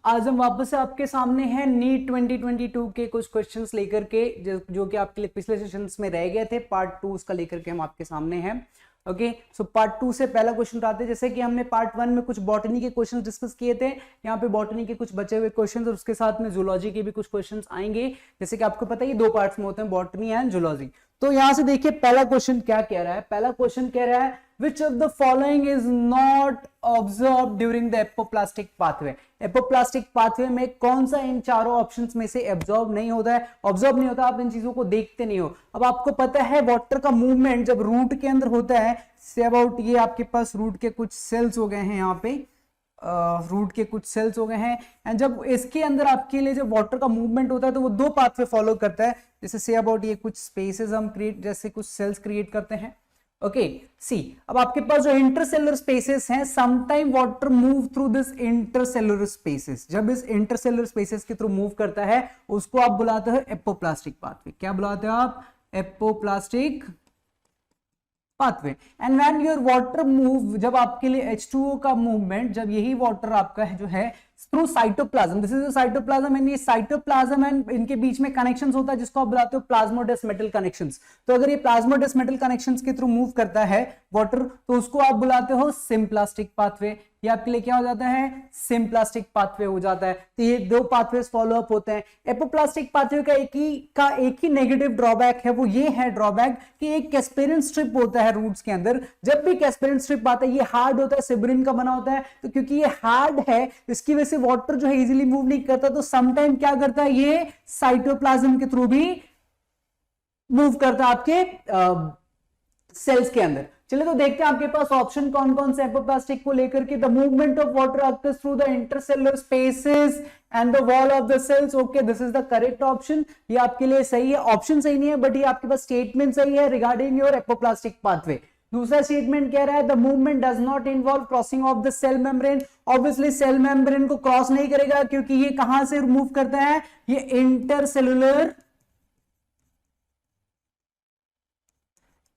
आज हम वापस से आपके सामने हैं नीट 2022 के कुछ क्वेश्चंस लेकर के जो कि आपके लिए पिछले सेशंस में रह गए थे। पार्ट 2 उसका लेकर के हम आपके सामने हैं। ओके, सो पार्ट 2 से पहला क्वेश्चन उठाते हैं। जैसे कि हमने पार्ट 1 में कुछ बॉटनी के क्वेश्चंस डिस्कस किए थे, यहाँ पे बॉटनी के कुछ बचे हुए क्वेश्चंस और उसके साथ में जूलॉजी के भी कुछ क्वेश्चंस आएंगे। जैसे कि आपको पता है ये दो पार्ट्स में होते हैं, बॉटनी एंड जूलॉजी। तो यहां से देखिए पहला क्वेश्चन क्या कह रहा है। पहला क्वेश्चन कह रहा है which of the following is not observed during the apoplastic pathway। Apoplastic pathway में कौन सा इन चारों ऑप्शंस में से एब्जॉर्ब नहीं होता है, ऑब्जर्व नहीं होता, आप इन चीजों को देखते नहीं हो। अब आपको पता है वाटर का मूवमेंट जब रूट के अंदर होता है, से अबाउट ये आपके पास रूट के कुछ सेल्स हो गए हैं, यहाँ पे रूट के कुछ सेल्स हो गए हैं, एंड जब इसके अंदर आपके लिए जब वाटर का मूवमेंट होता है तो वो दो पाथवे फॉलो करता है। जैसे से अबाउट ये कुछ स्पेसेस हम क्रिएट, जैसे कुछ सेल्स क्रिएट करते हैं। ओके सी, अब आपके पास जो इंटरसेलुलर स्पेसेस हैं, sometime water move through this intercellular spaces. जब इस इंटरसेलुलर स्पेसेस के थ्रू मूव करता है उसको आप बुलाते हो एपोप्लास्टिक पाथवे। क्या बुलाते हो आप? Apoplastic pathway. And when your water move, जब आपके लिए H2O का मूवमेंट, जब यही वाटर आपका है जो है through cytoplasm, this is cytoplasm, and ये साइटोप्लाज्म एंड इनके बीच में कनेक्शंस होता है जिसको आप बुलाते हो प्लाज्मोडेस्मेटल कनेक्शंस। तो अगर ये प्लाज्मोडेस्मेटल कनेक्शंस के थ्रू मूव करता है वाटर तो उसको आप बुलाते हो सिम्प्लास्टिक पाथवे। ये आपके लिए क्या हो जाता है? सिम्प्लास्टिक पाथवे हो जाता है। तो ये दो पाथवेज फॉलो अप होते हैं। एपोप्लास्टिक पाथवे का एक ही नेगेटिव ड्रॉबैक है, वो ये है ड्रॉबैक कि एक कैस्पेरिन स्ट्रिप होता है रूट्स के अंदर। जब भी कैस्पेरिन स्ट्रिप आता है ये हार्ड होता है, सिब्रिन का बना होता है, तो क्योंकि ये हार्ड है इसकी वजह से वाटर जो है इजीली मूव नहीं करता। तो समटाइम क्या करता है, ये साइटोप्लाज्म के थ्रू भी मूव करता है आपके सेल्स के अंदर। चलिए तो देखते हैं आपके पास ऑप्शन कौन कौन से एपोप्लास्टिक को लेकर के। The movement of water occurs through the intercellular spaces and the wall of the cells. Okay, this is the correct option. ये आपके लिए सही है। ऑप्शन सही नहीं है बट ये आपके पास स्टेटमेंट सही है रिगार्डिंग योर एपोप्लास्टिक पाथवे। दूसरा स्टेटमेंट कह रहा है the movement does not involve crossing of the cell membrane. Obviously cell membrane को क्रॉस नहीं करेगा क्योंकि ये कहां से मूव करता है, ये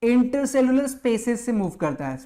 इंटरसेलुलर स्पेसेस से मूव करता है।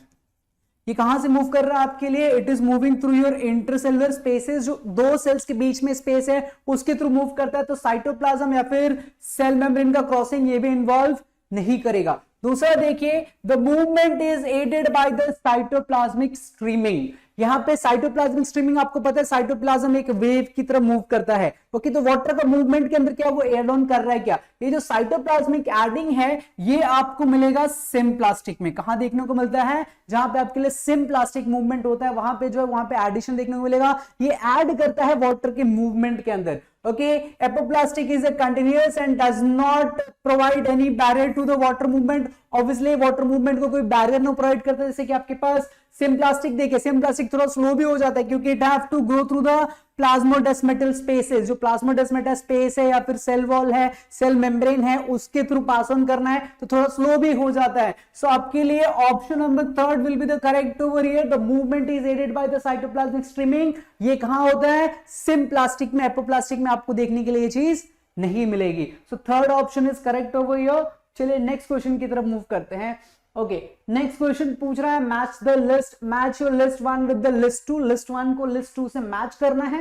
ये कहां से मूव कर रहा है आपके लिए? It is moving through your intercellular spaces. जो दो सेल्स के बीच में स्पेस है उसके थ्रू मूव करता है। तो साइटोप्लाज्म या फिर सेल मेम्ब्रेन का क्रॉसिंग ये भी इन्वॉल्व नहीं करेगा। दूसरा देखिए, the movement is aided by the cytoplasmic streaming. यहां पे साइटोप्लाज्मिक स्ट्रीमिंग आपको पता है साइटोप्लाज्म एक वेव की तरह मूव करता है। ओके, तो वाटर का मूवमेंट के अंदर क्या वो एड ऑन कर रहा है क्या? ये जो साइटोप्लाज्मिक एडिंग है ये आपको मिलेगा सिम्प्लास्टिक में। कहां देखने को मिलता है? जहां पे आपके लिए सिम्प्लास्टिक मूवमेंट होता है वहां पे जो है वहां पे एडिशन देखने को मिलेगा। ये ऐड करता है वाटर के मूवमेंट के अंदर। Okay, apoplastic is a continuous and does not provide any barrier to the water movement. Obviously, water movement को कोई barrier नहीं provide करता, जैसे कि आपके पास सिम्प्लास्टिक देखिए, सिम्प्लास्टिक थोड़ा स्लो भी हो जाता है क्योंकि it have to go through the plasmodesmatal spaces. जो प्लाज्मोडेस्मेटल स्पेस है या फिर सेल वॉल है, सेल मेम्ब्रेन है, उसके थ्रू पास ऑन करना है तो थोड़ा स्लो भी हो जाता है। सो आपके लिए option number 3 will be the correct over here. The movement is aided by the cytoplasmic streaming. ये कहां होता है? सिम्प्लास्टिक में। एपोप्लास्टिक में आपको देखने के लिए ये चीज नहीं मिलेगी। So third option is correct over here. चलिए नेक्स्ट क्वेश्चन की तरफ मूव करते हैं। ओके, नेक्स्ट क्वेश्चन पूछ रहा है match the list, match your list 1 with the list 2। List 1 को लिस्ट 2 से मैच करना है।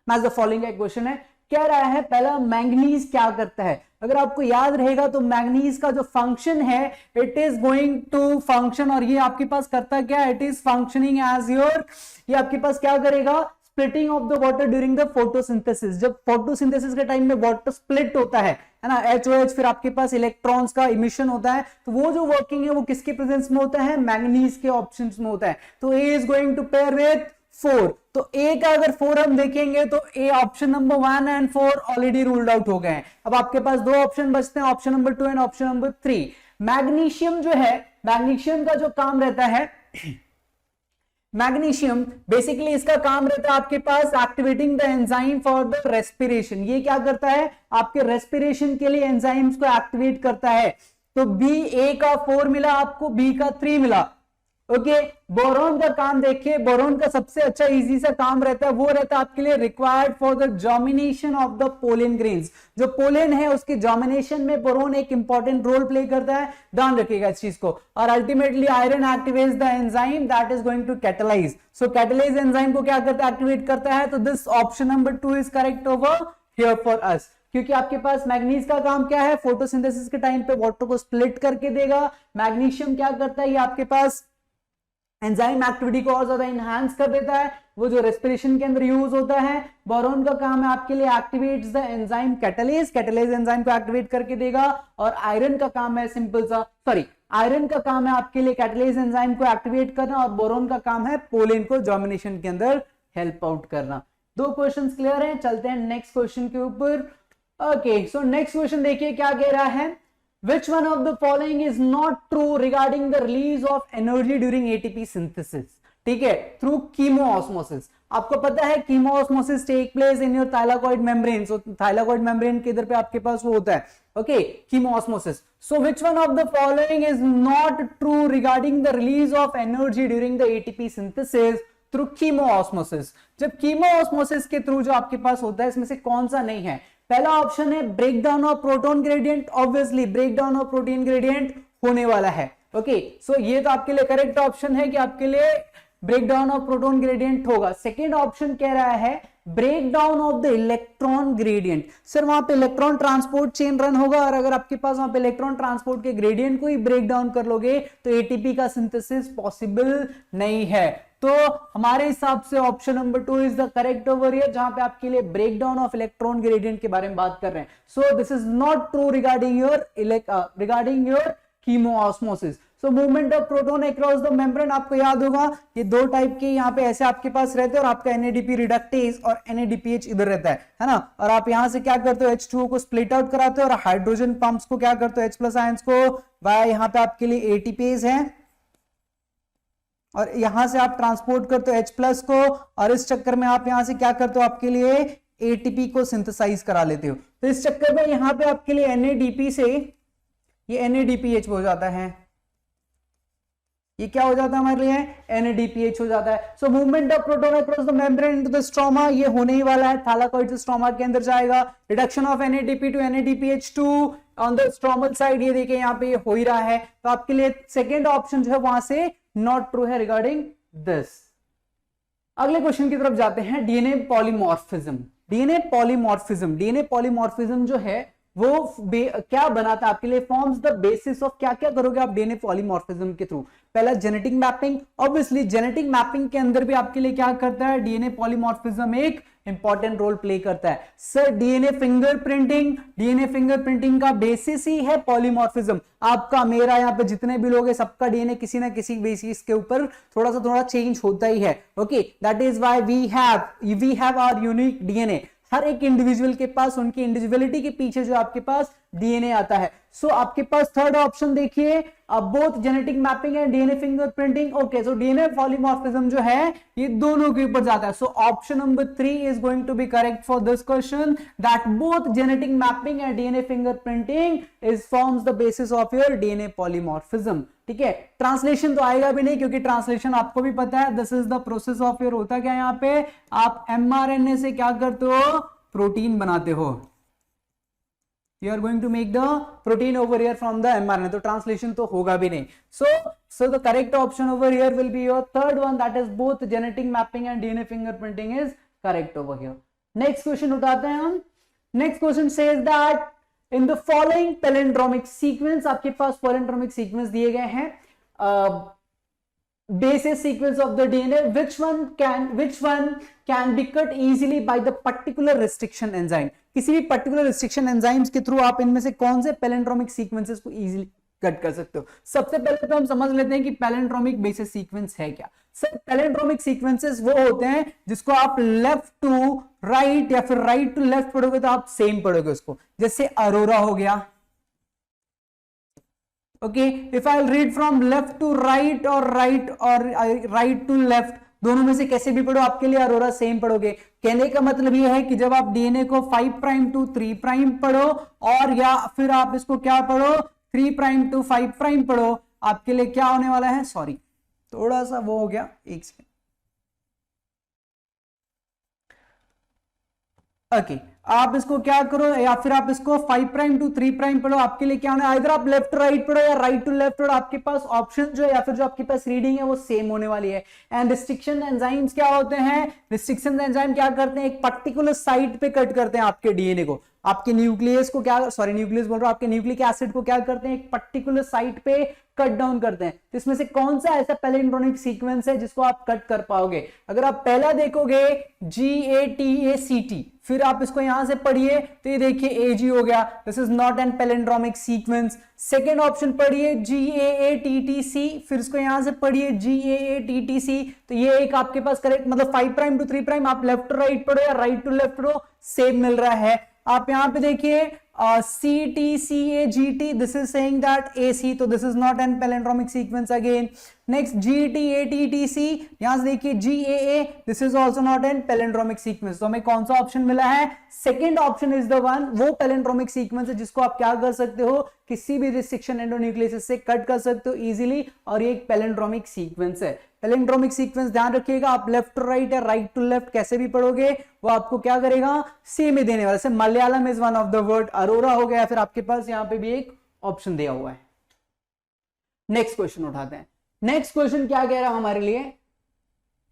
मैच द फॉलोइंग का क्वेश्चन है। कह रहा है पहला मैंगनीज क्या करता है। अगर आपको याद रहेगा तो मैंगनीज का जो फंक्शन है it is going to function, और ये आपके पास करता क्या? It is functioning as your, ये आपके पास क्या करेगा? Splitting of the water during the photosynthesis. जब फोटोसिंथेसिस के टाइम में वाटर स्प्लिट होता है ना, HOH, फिर आपके पास इलेक्ट्रॉन्स का इमिशन होता है, तो वो जो वर्किंग है वो किसके प्रेजेंस में होता है? मैंगनीज के ऑप्शंस में होता है। तो A is going to pair with 4। तो ए का अगर 4 हम देखेंगे तो A option number 1 and 4 already ruled out हो गए हैं। अब आपके पास दो ऑप्शन बचते हैं, option number 2 and option number 3। Magnesium जो है, मैग्नीशियम का जो काम रहता है, मैग्नीशियम बेसिकली इसका काम रहता है आपके पास activating the enzyme for the respiration. ये क्या करता है? आपके रेस्पिरेशन के लिए एंजाइम्स को एक्टिवेट करता है। तो बी, ए का 4 मिला आपको, बी का 3 मिला। ओके, बोरोन का काम देखिए, बोरोन का सबसे अच्छा इजी सा काम रहता है, वो रहता है आपके लिए required for the germination of the pollen grains. जो पोलन है उसके जर्मिनेशन में बोरोन एक इंपॉर्टेंट रोल प्ले करता है, ध्यान रखिएगा इस चीज को। और ultimately iron activates the enzyme that is going to catalyse. So catalyse enzyme को क्या करता है, एक्टिवेट करता है। तो this option number 2 is correct over here for us, क्योंकि आपके पास मैग्नीज का काम क्या है, फोटोसिंथेसिस के टाइम पे वाटर को स्प्लिट करके देगा। मैग्नीशियम क्या करता है, ये आपके पास एंजाइम एक्टिविटी को और ज्यादा एनहांस कर देता है, वो जो रेस्पिरेशन के अंदर यूज होता है। बोरोन का काम है आपके लिए activates the enzyme catalase, catalase enzyme को एक्टिवेट करके देगा। और आयरन का काम है सिंपल सा, सॉरी, आयरन का काम है आपके लिए कैटलेज एंजाइम को एक्टिवेट करना, और बोरोन का काम है पोलेन को जर्मिनेशन के अंदर हेल्प आउट करना। 2 क्वेश्चंस क्लियर हैं, चलते हैं नेक्स्ट क्वेश्चन के ऊपर। ओके, सो नेक्स्ट क्वेश्चन देखिए क्या कह रहा है, Which one of the following is not true regarding the release of energy during ATP synthesis? ठीक है, थ्रू कीमोऑस्मोसिस। आपको पता है chemiosmosis take place in your thylakoid membrane. So thylakoid membrane के इधर पे आपके पास वो होता है, okay, chemiosmosis. So which one of the following is not true regarding the release of energy during the ATP synthesis through कीमोऑस्मोसिस? जब कीमोऑस्मोसिस के थ्रू जो आपके पास होता है, इसमें से कौन सा नहीं है? पहला ऑप्शन है break down of proton gradient, obviously break down of protein gradient होने वाला है। ओके, सो ये तो आपके लिए करेक्ट ऑप्शन है कि आपके लिए break down of proton gradient होगा। सेकेंड ऑप्शन कह रहा है break down of the electron gradient. Sir वहां पे इलेक्ट्रॉन ट्रांसपोर्ट चेन रन होगा, और अगर आपके पास वहां पे इलेक्ट्रॉन ट्रांसपोर्ट के ग्रेडियंट को ही ब्रेक डाउन कर लोगे तो एटीपी का सिंथेसिस पॉसिबल नहीं है। तो हमारे हिसाब से option number 2 is the correct over here, जहां पे आपके लिए break down of electron gradient के बारे में बात कर रहे हैं। So this is not true regarding your chemiosmosis. So movement of proton across the membrane, आपको याद होगा ये 2 टाइप के यहाँ पे ऐसे आपके पास रहते हैं, और आपका NADP रिडक्टेज और NADPH इधर रहता है ना। और आप यहाँ से क्या करते हो, H2O को स्प्लिट आउट कराते हो, और हाइड्रोजन पंप्स को क्या करते हो, H+ आयंस को वाया यहाँ पे आपके लिए ATPase है, और यहां से आप ट्रांसपोर्ट करते हो H+ को, और इस चक्कर में आप यहां से क्या करते हो, आपके लिए ATP को सिंथेसाइज करा लेते हो। तो इस चक्कर में यहां पे आपके लिए NADP से ये NADPH हो जाता है, ये क्या हो जाता है हमारे लिए, NADPH हो जाता है। सो movement of proton across the membrane into the stroma, ये होने ही वाला है, थालाकॉइड से स्ट्रोमा के अंदर जाएगा। Reduction of NADP to NADPH2 on the stromal side, ये देखिए यहाँ पे ये हो ही रहा है। तो आपके लिए सेकेंड ऑप्शन जो है वहां से नॉट ट्रू है रिगार्डिंग दिस। अगले क्वेश्चन की तरफ जाते हैं, डीएनए पॉलीमॉर्फिज्म। डीएनए पॉलीमॉर्फिज्म जो है वो क्या बनाता है आपके लिए, फॉर्म्स द बेसिस ऑफ, क्या क्या करोगे आप डीएनए पॉलीमॉर्फिज्म के थ्रू। पहला genetic mapping, obviously genetic mapping के अंदर भी आपके लिए क्या करता है, डीएनए पॉलीमॉर्फिज्म एक इंपॉर्टेंट रोल प्ले करता है। सर डीएनए फिंगरप्रिंटिंग का बेसिस ही है पॉलीमॉर्फिज्म। आपका मेरा यहाँ पे जितने भी लोग हैं सबका डीएनए किसी ना किसी बेसिस के ऊपर थोड़ा चेंज होता ही है। Okay, that is why we have our unique DNA. हर एक इंडिविजुअल के पास उनकी इंडिविजुअलिटी के पीछे जो आपके पास डीएनए आता है। सो आपके पास थर्ड ऑप्शन देखिए, both genetic mapping and DNA fingerprinting. Okay, so DNA polymorphism जो है ये दोनों के ऊपर जाता है। So option number 3 is going to be correct for this question, that both genetic mapping and DNA fingerprinting is forms the basis of your DNA polymorphism. ठीक है, ट्रांसलेशन तो आएगा भी नहीं, क्योंकि ट्रांसलेशन आपको भी पता है, this is the process of your, होता क्या यहाँ पे, आप mRNA से क्या करते हो, प्रोटीन बनाते हो। You are going to make the protein over here from the mRNA, तो ट्रांसलेशन तो होगा भी नहीं। So the correct option over here will be your third one, that is both genetic mapping and DNA fingerprinting is correct over here. Next question उठाते हैं हम। Next question says that in the following palindromic sequence, आपके पास palindromic sequence दिए गए हैं, basis sequence of the DNA, which one can be cut easily by the particular restriction enzyme। किसी भी particular restriction enzymes के थ्रू आप इनमें से कौन से पैलिंड्रोमिक सीक्वेंसेस को इजीली कट कर सकते हो। सबसे पहले तो हम समझ लेते हैं कि पैलिंड्रोमिक बेसिस सीक्वेंस है क्या। सर पैलिंड्रोमिक सीक्वेंसेस वो होते हैं जिसको आप लेफ्ट टू राइट या फिर राइट टू लेफ्ट पढ़ोगे तो आप सेम पढ़ोगे उसको, जैसे अरोरा हो गया। Okay, if I read from left to right और राइट टू लेफ्ट, दोनों में से कैसे भी पढ़ो आपके लिए अरोरा सेम पढ़ोगे। कहने का मतलब यह है कि जब आप डीएनए को 5' टू 3' पढ़ो, और या फिर आप इसको क्या पढ़ो 3' टू 5' पढ़ो, आपके लिए क्या होने वाला है, सॉरी थोड़ा सा वो हो गया, एक सेकेंड। ओके आप इसको क्या करो, या फिर आप इसको 5 प्राइम टू 3 प्राइम पढ़ो, आपके लिए क्या होना है, इधर आप लेफ्ट राइट पढ़ो या राइट टू लेफ्ट पढ़ो, आपके पास ऑप्शन जो है या फिर जो आपके पास रीडिंग है वो सेम होने वाली है। एंड रिस्ट्रिक्शन एंजाइम्स क्या होते हैं, रिस्ट्रिक्शन एंजाइम क्या करते हैं, एक पर्टिकुलर साइट पे कट करते हैं आपके डीएनए को, आपके न्यूक्लियस को क्या, सॉरी न्यूक्लियस बोल रहा हूं, आपके न्यूक्लिक एसिड को क्या करते हैं, एक पर्टिकुलर साइट पे कट डाउन करते हैं। तो इसमें से कौन सा ऐसा पैलिंड्रोमिक सीक्वेंस है जिसको आप कट कर पाओगे, अगर आप पहला देखोगे GATACT, फिर आप इसको यहां से पढ़िए तो ये देखिए AG हो गया, this is not an palindromic sequence. Second option पढ़िए GAATTC, फिर इसको यहां से पढ़िए GAATTC, तो ये एक आपके पास करेक्ट, मतलब 5 प्राइम टू 3 प्राइम आप लेफ्ट टू राइट पढ़ो या राइट टू लेफ्ट पढ़ो, सेम मिल रहा है। आप यहां पे देखिए CTCAGT, this is saying that AC, तो this is not an palindromic sequence again. Next GTATTC, यहां से देखिए GAA, this is also not an palindromic sequence। तो हमें कौन सा ऑप्शन मिला है, second option is the one, वो पैलिंड्रोमिक सीक्वेंस है जिसको आप क्या कर सकते हो, किसी भी रिस्ट्रिक्शन एंडोन्यूक्लियस से कट कर सकते हो इजीली, और ये एक पैलिंड्रोमिक सीक्वेंस है। पैलिंड्रोमिक सीक्वेंस ध्यान रखिएगा, आप लेफ्ट टू राइट या राइट टू लेफ्ट कैसे भी पढ़ोगे वो आपको क्या करेगा, सेम ही देने वाला। जैसे Malayalam is one of the word, Arora हो गया, फिर आपके पास यहां पे भी एक ऑप्शन दिया हुआ है। नेक्स्ट क्वेश्चन उठाते हैं। नेक्स्ट क्वेश्चन क्या कह रहा है हमारे लिए,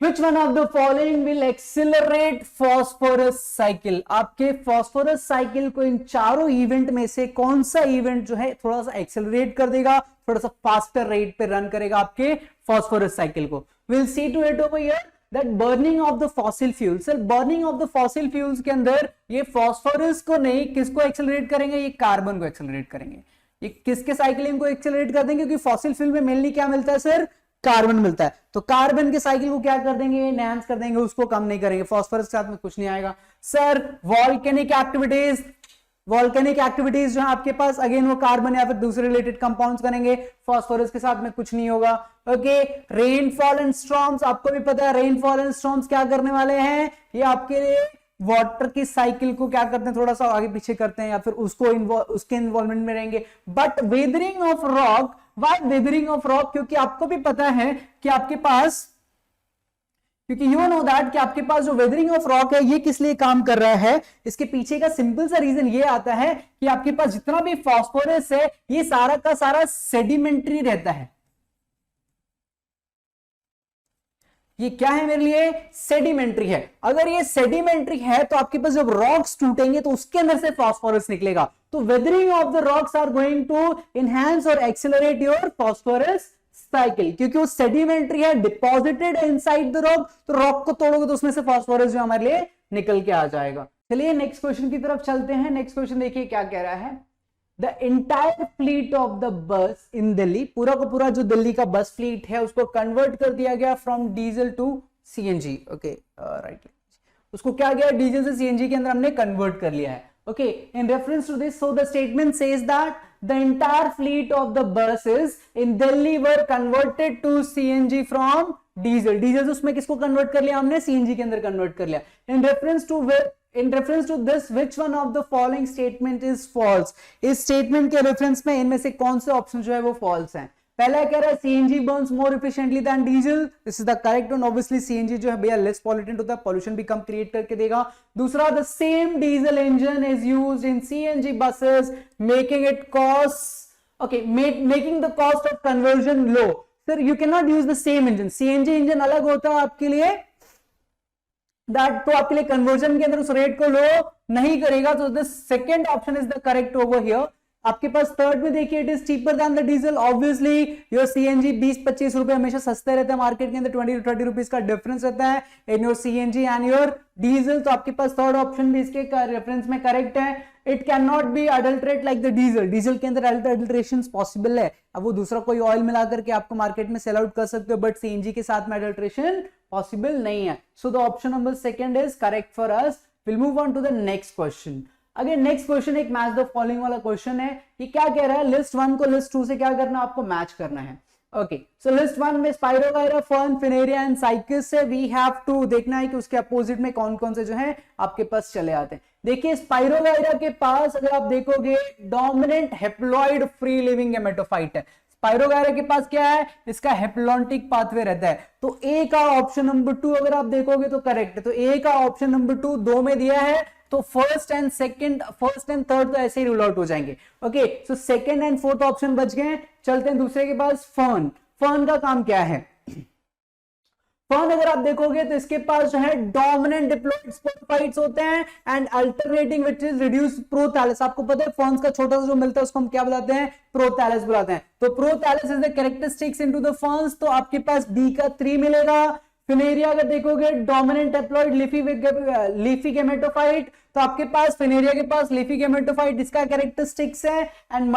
Which one of the following will accelerate phosphorus cycle? आपके phosphorus cycle को इन चारों इवेंट में से कौन सा इवेंट जो है थोड़ा सा एक्सेलरेट कर देगा, थोड़ा सा फास्टर रेट पे रन करेगा आपके phosphorus cycle को। We'll see to it over here that burning of the fossil fuels. Sir, burning of the fossil fuels के अंदर ये phosphorus को नहीं, किसको एक्सेलरेट करेंगे, ये कार्बन को एक्सेलरेट करेंगे। ये किसके साइकिलिंग को एक्सेलरेट कर देंगे, क्योंकि फॉसिल फ्यूल में मेनली क्या मिलता है सर, कार्बन मिलता है, तो कार्बन के साइकिल को क्या कर देंगे, एनहांस कर देंगे, उसको कम नहीं करेंगे। फॉस्फोरस के साथ में कुछ नहीं आएगा। Sir volcanic activities, volcanic activities जो है आपके पास, अगेन वो कार्बन या फिर दूसरे रिलेटेड कंपाउंड्स करेंगे, फॉस्फोरस के साथ में कुछ नहीं होगा। ओके, रेनफॉल एंड स्टॉर्म्स, आपको भी पता है रेनफॉल एंड स्टॉर्म्स क्या करने वाले हैं, ये आपके लिए वाटर की साइकिल को क्या करते हैं, थोड़ा सा आगे पीछे करते हैं या फिर उसको उसके इन्वॉल्वमेंट में रहेंगे। But weathering of rock, why weathering of rock, क्योंकि आपको भी पता है कि आपके पास, क्योंकि यू नो दैट कि आपके पास जो वेदरिंग ऑफ रॉक है ये किस लिए काम कर रहा है, इसके पीछे का सिंपल सा रीजन ये आता है कि आपके पास जितना भी फॉस्फोरस है ये सारा का सारा सेडिमेंट्री रहता है। ये क्या है मेरे लिए, सेडिमेंट्री है। अगर ये सेडिमेंट्री है तो आपके पास जब रॉक्स टूटेंगे तो उसके अंदर से फॉस्फोरस निकलेगा। तो weathering of the rocks are going to enhance और एक्सेलरेट योर फॉस्फोरस साइकिल, क्योंकि वो सेडिमेंट्री है, डिपॉजिटेड इनसाइड द रॉक, तो रॉक को तोड़ोगे तो उसमें से फॉस्फोरस जो हमारे लिए निकल के आ जाएगा। चलिए नेक्स्ट क्वेश्चन की तरफ चलते हैं। नेक्स्ट क्वेश्चन देखिए क्या कह रहा है, the entire fleet of the bus इन दिल्ली, पूरा का पूरा जो दिल्ली का बस फ्लीट है उसको कन्वर्ट कर दिया गया from diesel to CNG। Okay right, उसको क्या गया, डीजल से CNG के अंदर हमने कन्वर्ट कर लिया है। Okay, in reference to this, so the statement says that the entire fleet of the buses in Delhi were converted to CNG from diesel. Diesel उसमें किसको कन्वर्ट कर लिया हमने, CNG के अंदर कन्वर्ट कर लिया। In reference to this, which one of the following statement is false? इस स्टेटमेंट के रेफरेंस में इनमें से कौन से ऑप्शन जो है वो फॉल्स हैं। पहला कह रहा है CNG burns more efficiently than diesel, this is the correct one. Obviously CNG जो है भैया लेस पॉल्यूटेंट होता है, पॉल्यूशन भी कम क्रिएट करके देगा। दूसरा, the same diesel engine is used in CNG buses making it cost okay making the cost of conversion low। Sir you can not use the same engine, CNG engine अलग होता है आपके लिए, that तो आपके लिए कन्वर्जन के अंदर उस रेट को लो नहीं करेगा। तो the second option is the correct over here. आपके पास थर्ड में देखिए, it is cheaper than the diesel. Obviously your CNG 20-25 रुपए हमेशा सस्ते रहते हैं मार्केट के अंदर, 20-30 रुपीज का डिफरेंस रहता है in your CNG and your diesel. तो आपके पास थर्ड ऑप्शन भी इसके रेफरेंस में करेक्ट है। It can not be adulterate like the diesel, diesel के अंदर अडल्ट्रेशन पॉसिबल है, अब वो दूसरा कोई ऑयल मिला करके आपको मार्केट में सेल आउट कर सकते हो, बट CNG के साथ में अडल्ट्रेशन पॉसिबल नहीं है। So the option number second is correct for us. Will move on to the next question. Again next question एक मैच द फॉलोइंग वाला क्वेश्चन है। ये क्या कह रहा है, लिस्ट 1 को लिस्ट 2 से क्या करना, आपको मैच करना है। ओके, सो लिस्ट 1 में spirogyra, fern, Funaria and cycas से वी हैव टू देखना है कि उसके अपोजिट में कौन कौन से जो है आपके पास चले आते हैं। देखिए स्पाइरोगायरा के पास अगर आप देखोगे dominant haploid free living gametophyte है। स्पाइरोगायरा के पास क्या है, इसका हेप्लॉन्टिक पाथवे रहता है। तो ए का ऑप्शन नंबर 2 अगर आप देखोगे तो करेक्ट है। तो ए का ऑप्शन नंबर 2 2 में दिया है, तो फर्स्ट एंड थर्ड तो ऐसे ही रूल आउट हो जाएंगे। Okay, so second and fourth option बच गए। चलते हैं दूसरे के पास, फर्न। फर्न का काम क्या है? फर्न अगर आप देखोगे तो इसके पास जो है डोमिनेंट डिप्लॉइड स्पोरोफाइट्स होते हैं and alternating which is reduce prothallus. आपको पता है फर्न्स का छोटा सा जो मिलता है उसको हम क्या बुलाते हैं? प्रोथैलस बुलाते हैं। तो prothallus is the characteristics into the ferns. तो आपके पास बी का 3 मिलेगा। फिनेरिया अगर देखोगे डोमिनेंट डिप्लॉइड लीफी गेमेटोफाइट, तो आपके पास फिनेरिया के पास लीफी गेमेटोफाइट इसका कैरेक्टरिस्टिक्स है एंड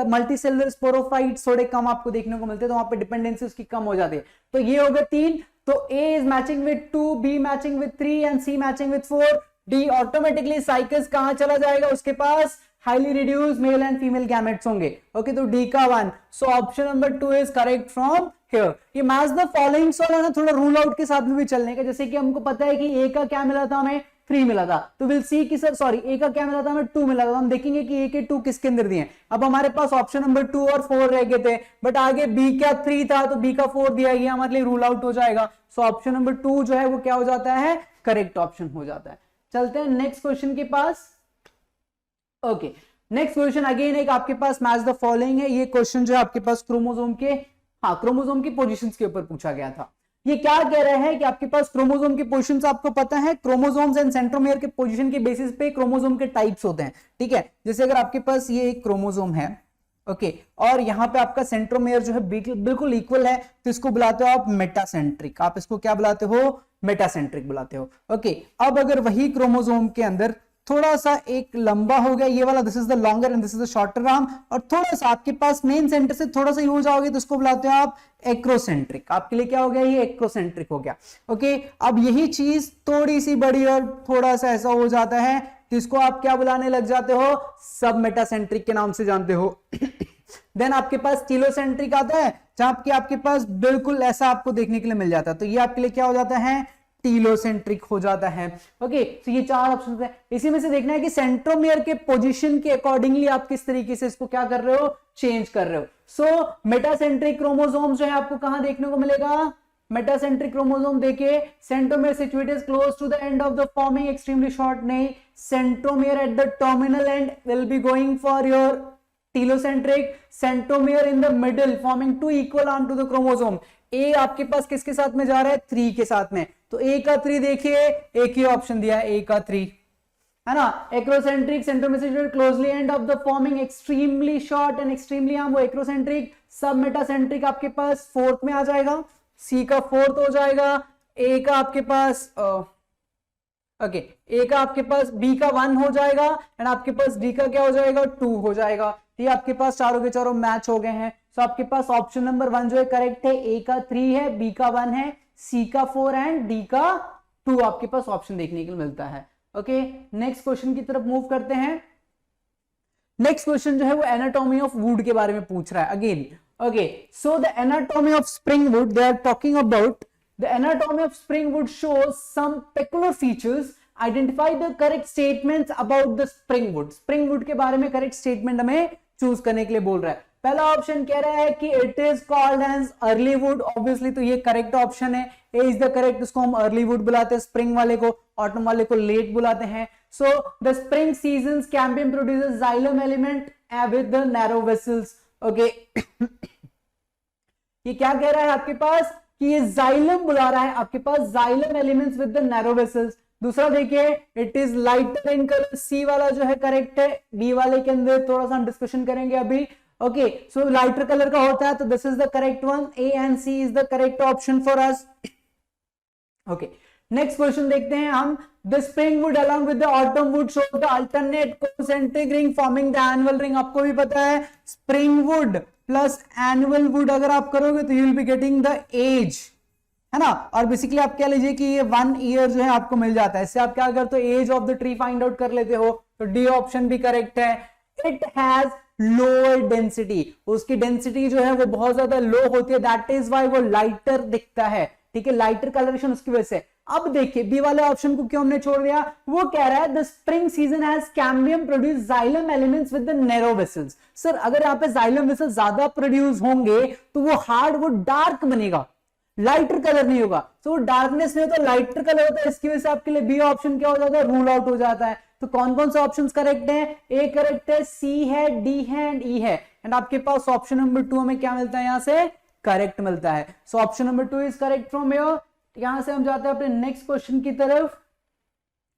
मल्टीसेलुलर स्पोरोफाइट्स थोड़े कम आपको देखने को मिलते हैं, तो वहां पे डिपेंडेंसी उसकी कम हो जाती है। तो ये हो गए 3। तो A is matching with 2, B matching with 3 and C matching with 4. D automatically cycas कहां चला जाएगा? उसके पास highly reduce male and female gametes होंगे। ओके, तो D का 1। So option number 2 is correct from here. ये मैच द फॉलोइंग सॉल्व है ना, थोड़ा रूल आउट के साथ में भी चलने का। जैसे कि हमको पता है कि A का क्या मिला था हमें? 3 मिला था। तो विल सी कि सर सॉरी A का क्या मिला था हमें? 2 मिला था। हम देखेंगे कि A के 2 किसके अंदर दिए। अब हमारे पास ऑप्शन नंबर 2 और 4 रह गए थे, बट आगे B क्या 3 था, तो B का 4 दिया गया, हमारे लिए रूल आउट हो जाएगा। सो ऑप्शन नंबर 2 जो है वो क्या हो जाता है? करेक्ट ऑप्शन हो जाता है। चलते हैं नेक्स्ट क्वेश्चन के पास। ओके, नेक्स्ट क्वेश्चन अगेन एक आपके पास मैच द फॉलोइंग है। ये क्वेश्चन जो है आपके पास क्रोमोसोम के क्रोमोसोम की पोजीशंस के ऊपर पूछा गया था। ये क्या कह रहा है कि आपके पास क्रोमोसोम की पोजीशंस आपको पता है, क्रोमोसोम्स एंड सेंट्रोमियर के पोजीशन के बेसिस पे क्रोमोसोम के टाइप्स होते हैं। ठीक है, जैसे अगर आपके पास ये एक क्रोमोसोम है, ओके, और यहां पे आपका सेंट्रोमियर जो है बिल्कुल इक्वल है, तो इसको बुलाते हो आप मेटासेंट्रिक। आप इसको क्या बुलाते हो? मेटासेंट्रिक बुलाते हो। ओके, अब अगर वही क्रोमोसोम के अंदर थोड़ा सा एक लंबा हो गया ये वाला, this is the longer and this is the shorter arm, और थोड़ा सा आपके पास मेन सेंटर से थोड़ा सा ही हो जाओगे तो इसको बुलाते हो आप एक्रोसेंट्रिक। आपके लिए क्या हो गया? ये एक्रोसेंट्रिक हो गया। ओके, अब यही चीज थोड़ी सी बड़ी और थोड़ा सा ऐसा हो जाता है तो इसको आप क्या बुलाने लग जाते हो? सब मेटासेंट्रिक के नाम से जानते हो। देन आपके पास टीलोसेंट्रिक आता है, जहां की आपके पास बिल्कुल ऐसा आपको देखने के लिए मिल जाता है, तो ये आपके लिए क्या हो जाता है? टीलोसेंट्रिक हो जाता है। ओके, तो ये 4 ऑप्शन है। इसी में से देखना है कि सेंट्रोमियर के पोजीशन के अकॉर्डिंगली आप किस तरीके से इसको क्या कर रहे हो? चेंज कर रहे हो। सो मेटासेंट्रिक क्रोमोसोम जो है आपको कहां देखने को मिलेगा? मेटासेंट्रिक क्रोमोसोम देखिए, centromere situated close to the end of the forming extremely short, नहीं, centromere at the terminal end will be going for your telocentric, centromere in the middle forming 2 equal arm to the chromosome. ए आपके पास किसके साथ में जा रहा है? 3 के साथ में। तो ए का 3 देखिए, एक ही ऑप्शन दिया है, ए का 3 है ना। Acrocentric, centromere closely and of the forming extremely short and extremely arm, वो एक्रोसेंट्रिक। सब मेटासेंट्रिक आपके पास 4th में आ जाएगा, सी का 4th हो जाएगा। ए का आपके पास ओके, ए का आपके पास बी का 1 हो जाएगा एंड आपके पास डी का क्या हो जाएगा? 2 हो जाएगा। ये आपके पास चारों के चारों मैच हो गए हैं। तो आपके पास ऑप्शन नंबर 1 जो है करेक्ट है। ए का 3 है, बी का 1 है, सी का 4 एंड डी का 2 आपके पास ऑप्शन देखने को मिलता है। ओके, नेक्स्ट क्वेश्चन की तरफ मूव करते हैं। नेक्स्ट क्वेश्चन जो है वो एनाटॉमी ऑफ वुड के बारे में पूछ रहा है again. Okay, so the anatomy of spring wood, they are talking about the anatomy of spring wood shows some peculiar features. Identify the correct statements about the spring wood. spring wood के बारे में correct statement हमें choose करने के लिए बोल रहा है। पहला ऑप्शन कह रहा है कि it is called as early wood, obviously तो ये करेक्ट ऑप्शन है। ए इज द करेक्ट, उसको हम अर्ली वुड बुलाते हैं, स्प्रिंग वाले को, ऑटम वाले को लेट बुलाते हैं। So the spring season cambium produces xylem element with the narrow vessels. Okay, ये क्या कह रहा है आपके पास कि ये जाइलम बुला रहा है, आपके पास xylem elements with the narrow vessels. दूसरा देखिए, it is lighter in colour, C वाला जो है करेक्ट है। डी वाले के अंदर थोड़ा सा हम डिस्कशन करेंगे अभी। ओके, सो लाइटर कलर का होता है, तो this is the correct one. A and C is the correct option for us. Okay, next question देखते हैं हम। The spring wood along with the autumn wood shows the alternate concentric ring forming the annual ring। आपको भी पता है spring wood plus annual wood अगर आप करोगे तो you will be getting the age, है ना। और बेसिकली आप क्या लीजिए कि ये 1 ईयर जो है आपको मिल जाता है। इससे आप क्या करते हो? Age of the tree find out कर लेते हो। तो डी ऑप्शन भी करेक्ट है। इट हैज लोअर डेंसिटी, उसकी डेंसिटी जो है वो बहुत ज्यादा लो होती है, दैट इज वाई वो लाइटर दिखता है। ठीक है, लाइटर कलरेशन उसकी वजह से। अब देखिए बी वाले ऑप्शन को क्यों हमने छोड़ दिया, वो कह रहा है the spring season has cambium produce xylem elements with the narrow vessels. Sir अगर यहाँ पे जाइलम वेसल्स ज्यादा प्रोड्यूस होंगे तो वो हार्ड, वो डार्क बनेगा, लाइटर कलर नहीं होगा। तो वो डार्कनेस नहीं होता, लाइटर कलर होता है, इसकी वजह से आपके लिए बी ऑप्शन क्या हो जाता है, रूल आउट हो जाता है। तो कौन कौन से ऑप्शंस करेक्ट हैं, ए करेक्ट है, सी है, डी है एंड ई है। एंड आपके पास ऑप्शन नंबर 2 हमें क्या मिलता है, यहां से करेक्ट मिलता है। So option number 2 is correct from your. यहां से हम जाते हैं अपने नेक्स्ट क्वेश्चन की तरफ।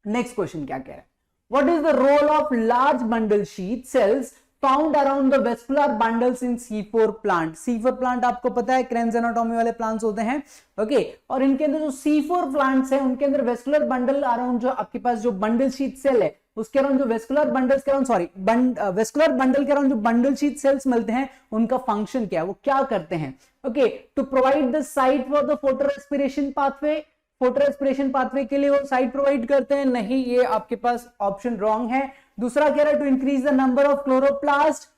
नेक्स्ट क्वेश्चन क्या कह रहा है, what is the role of large bundle sheath cells found around the vascular bundles in C4 plant. C4 plant आपको पता है क्रेन्स एनाटॉमी वाले प्लांट्स होते हैं, ओके। और इनके अंदर जो C4 प्लांट्स हैं उनके अंदर वेस्कुलर बंडल अराउंड जो आपके पास जो बंडल शीट सेल है उसके अराउंड जो वेस्कुलर बंडल्स के अराउंड वेस्कुलर बंडल के अराउंड जो बंडल शीट सेल्स मिलते हैं उनका फंक्शन क्या है, वो क्या करते हैं, okay. To provide the site for the photorespiration pathway, photorespiration pathway के लिए वो साइट प्रोवाइड करते हैं, नहीं, ये आपके पास ऑप्शन रॉन्ग है। दूसरा कह रहा है to increase the number of chloroplast,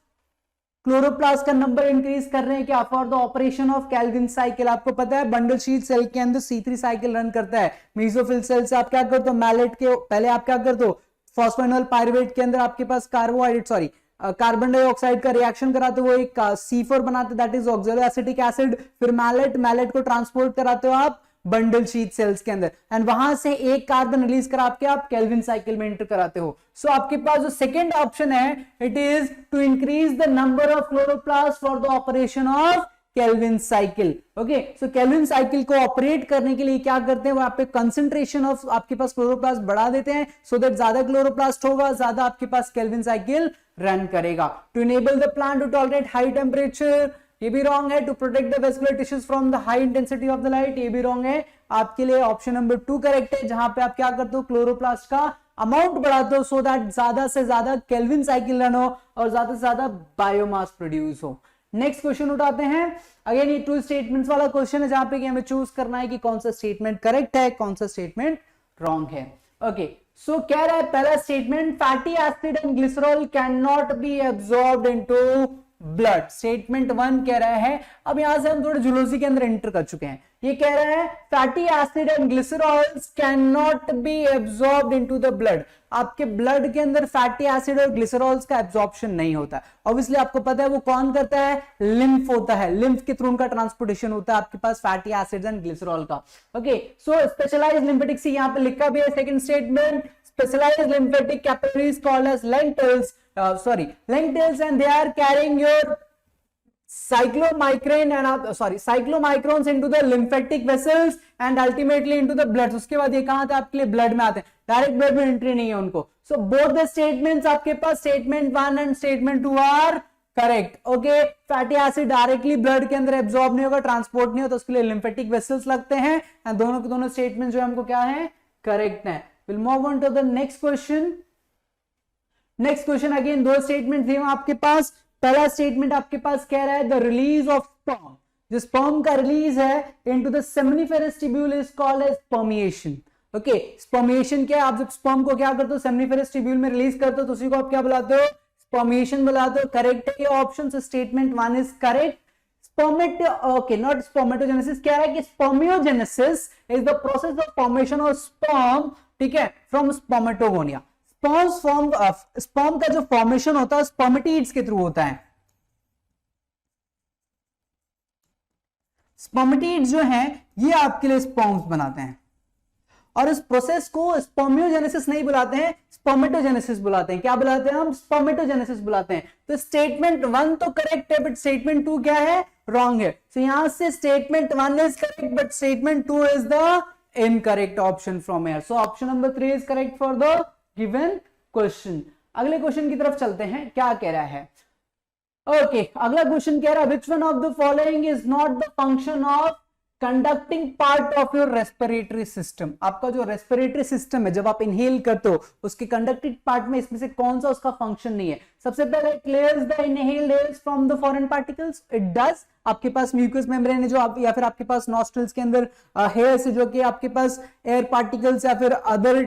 chloroplast का नंबर इंक्रीज कर रहे हैं क्या, for the operation of Calvin cycle. आपको पता है बंडल शीट सेल के अंदर C3 साइकिल रन करता है। मेसोफिल सेल से आप क्या करते हो, मैलेट के पहले आप क्या करते हो, फॉस्फेनॉल पायरुवेट के अंदर आपके पास कार्बोहाइड्रेट कार्बन डाइऑक्साइड का रिएक्शन कराते हो, वो एक C4 बनाते, that is oxalo acetic acid. फिर मैलेट को ट्रांसपोर्ट कराते हो आप बंडल शीट सेल्स के अंदर, एंड वहां से एक कार्बन रिलीज करा के आप केल्विन साइकिल में एंटर कराते हो। सो आपके पास जो सेकंड ऑप्शन है it is to increase the number of chloroplast for the operation of Calvin cycle, okay. So Calvin cycle को ऑपरेट करने के लिए क्या करते हैं, वो आप पे कंसंट्रेशन ऑफ आपके पास क्लोरोप्लास्ट बढ़ा देते हैं, सो दैट ज्यादा क्लोरोप्लास्ट होगा, ज्यादा आपके पास केल्विन साइकिल रन करेगा। To enable the plant to tolerate high temperature, ये भी रॉन्ग है। To protect the vascular tissues from the high intensity of the light, ये भी रॉन्ग है। आपके लिए ऑप्शन नंबर 2 करेक्ट है, जहां पे आप क्या करते हो, क्लोरोप्लास्ट का अमाउंट बढ़ाते हो सो दैट ज्यादा से ज्यादा केल्विन साइकिल रन हो और ज्यादा से ज्यादा बायोमास प्रोड्यूस हो। नेक्स्ट क्वेश्चन उठाते हैं। अगेन ये 2 स्टेटमेंट्स वाला क्वेश्चन है, जहां पे कि हमें चूज करना है कि कौन सा स्टेटमेंट करेक्ट है, कौन सा स्टेटमेंट रॉन्ग है, ओके। सो कह रहा है पहला statement, fatty acid and glycerol can not B absorbed into blood. Statement 1 कह रहा है, अब यहां से हम थोड़े जूलॉजी के अंदर एंटर कर चुके हैं। ये कह रहा है fatty acid and glycerols can not B absorbed into the blood. आपके ब्लड के अंदर फैटी एसिड और ग्लिसरॉल्स का एब्सॉर्प्शन नहीं होता। ऑब्वियसली आपको पता है वो कौन करता है, लिम्फ होता है, लिम्फ के थ्रू उनका ट्रांसपोर्टेशन होता है आपके पास फैटी एसिड्स एंड ग्लिसरॉल का, ओके। सो स्पेशलाइज्ड लिम्फेटिक, सी यहां पे लिखा भी है second statement, specialized lymphatic capillaries called as lentils, lentils, and they are carrying your cyclomicrons into the lymphatic vessels and ultimately into the blood। उसके बाद ये कहां थे आपके लिए, ब्लड में आते हैं, डायरेक्ट ब्लड में एंट्री नहीं है उनको। सो बोथ द स्टेटमेंट्स आपके पास statement 1 and statement 2 are correct, okay. Fatty acid directly blood के अंदर एब्सॉर्ब नहीं होगा, ट्रांसपोर्ट नहीं होता, उसके लिए लिम्फेटिक वेसल्स लगते हैं, एंड दोनों के दोनों स्टेटमेंट जो हमको क्या है, करेक्ट है। We'll move on to the next question. Next question again 2 statement दिए आपके पास। पहला स्टेटमेंट आपके पास कह रहा है द रिलीज ऑफ स्पर्म, जो स्पर्म का रिलीज है into the seminiferous tubule is called as spermiation, okay. Spermiation क्या है, आप जब स्पर्म को क्या करते हो, सेमिनिफेरस ट्यूब्यूल में रिलीज करते हो तो उसी को आप क्या बुलाते हो, स्पर्मिएशन बुलाते हो, करेक्ट है ये option. So statement 1 is correct. Not spermatogenesis, कह रहा है कि spermiogenesis is the process of formation of sperm, ठीक है, फ्रॉम स्पर्मेटोगोनिया। स्पर्म का जो फॉर्मेशन होता है स्पर्मेटिड्स के थ्रू होता है। स्पर्मेटिड्स जो हैं ये आपके लिए स्पर्म्स बनाते हैं, और इस प्रोसेस को स्पर्मियोजेनेसिस नहीं बुलाते हैं, स्पर्मेटोजेनेसिस बुलाते हैं। क्या बुलाते हैं हम, स्पर्मेटोजेनेसिस बुलाते हैं। तो स्टेटमेंट 1 तो करेक्ट है, बट स्टेटमेंट 2 क्या है, रॉन्ग है। तो यहां से statement 1 is correct, but statement 2 is the incorrect option from here. So option number 3 is correct for the given question. अगले क्वेश्चन की तरफ चलते हैं, क्या कह रहा है, ओके। अगला क्वेश्चन कह रहा है which one of the following is not the function of conducting part of your respiratory system. आपका जो रेस्पिरेटरी सिस्टम है, जब आप इनहेल करते हो उसके कंडक्टिंग पार्ट में इसमें से कौन सा उसका फंक्शन नहीं है। सबसे पहले clears the inhaled airs from the foreign particles, it does. आपके पास म्यूकस मेम्ब्रेन है जो आप, या फिर आपके पास नॉस्ट्रल्स के अंदर हेयर्स है जो कि आपके पास एयर पार्टिकल्स या फिर अदर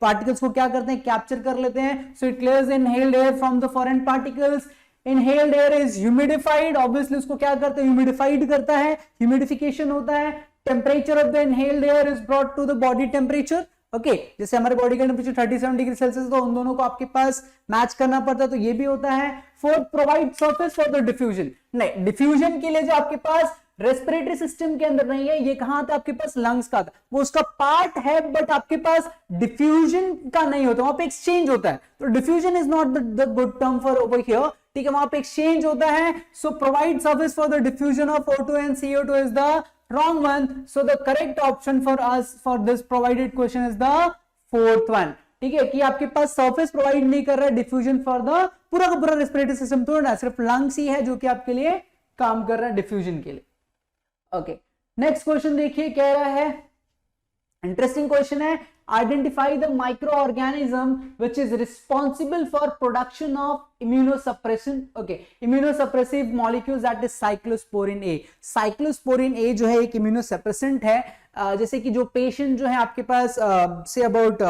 पार्टिकल्स को क्या करते हैं, कैप्चर कर लेते हैं। So it clears inhaled air from the foreign particles. Inhaled air is humidified, obviously उसको क्या करता है, ह्यूमिडिफाइड करता है, ह्यूमिडिफिकेशन होता है। Temperature of the inhaled air is brought to the body temperature. Okay, जैसे हमारे बॉडी का टेम्परेचर 37 डिग्री सेल्सियस, तो उन दोनों को आपके पास मैच करना पड़ता है, तो ये भी होता है। Fourth, provide surface for the diffusion. नहीं, डिफ्यूजन के लिए जो आपके पास रेस्पिरेटरी सिस्टम के अंदर नहीं है, ये कहां था आपके पास, लंग्स का था, वो उसका पार्ट है, बट आपके पास डिफ्यूजन का नहीं होता, वहां पे एक्सचेंज होता है। तो diffusion is not the good term for over here, ठीक है, वहां पे एक्सचेंज होता है। So provide service for the diffusion of O2 and CO2 is the wrong one. So the correct option for us for this provided question is the fourth one. ठीक है, कि आपके पास सरफेस प्रोवाइड नहीं कर रहा है डिफ्यूजन फॉर द पूरा का पूरा रेस्पिरेटरी सिस्टम, तो ना सिर्फ लंग्स ही है जो कि आपके लिए काम कर रहा है डिफ्यूजन के लिए। ओके, नेक्स्ट क्वेश्चन देखिए, कह रहा है, इंटरेस्टिंग क्वेश्चन है, identify the micro organism which is responsible for production of immunosuppression. Okay, immunosuppressive molecules, that is cyclosporin A. Cyclosporin A जो है एक इम्यूनोसप्रेसेंट है। जैसे कि जो पेशेंट जो है आपके पास से अबाउट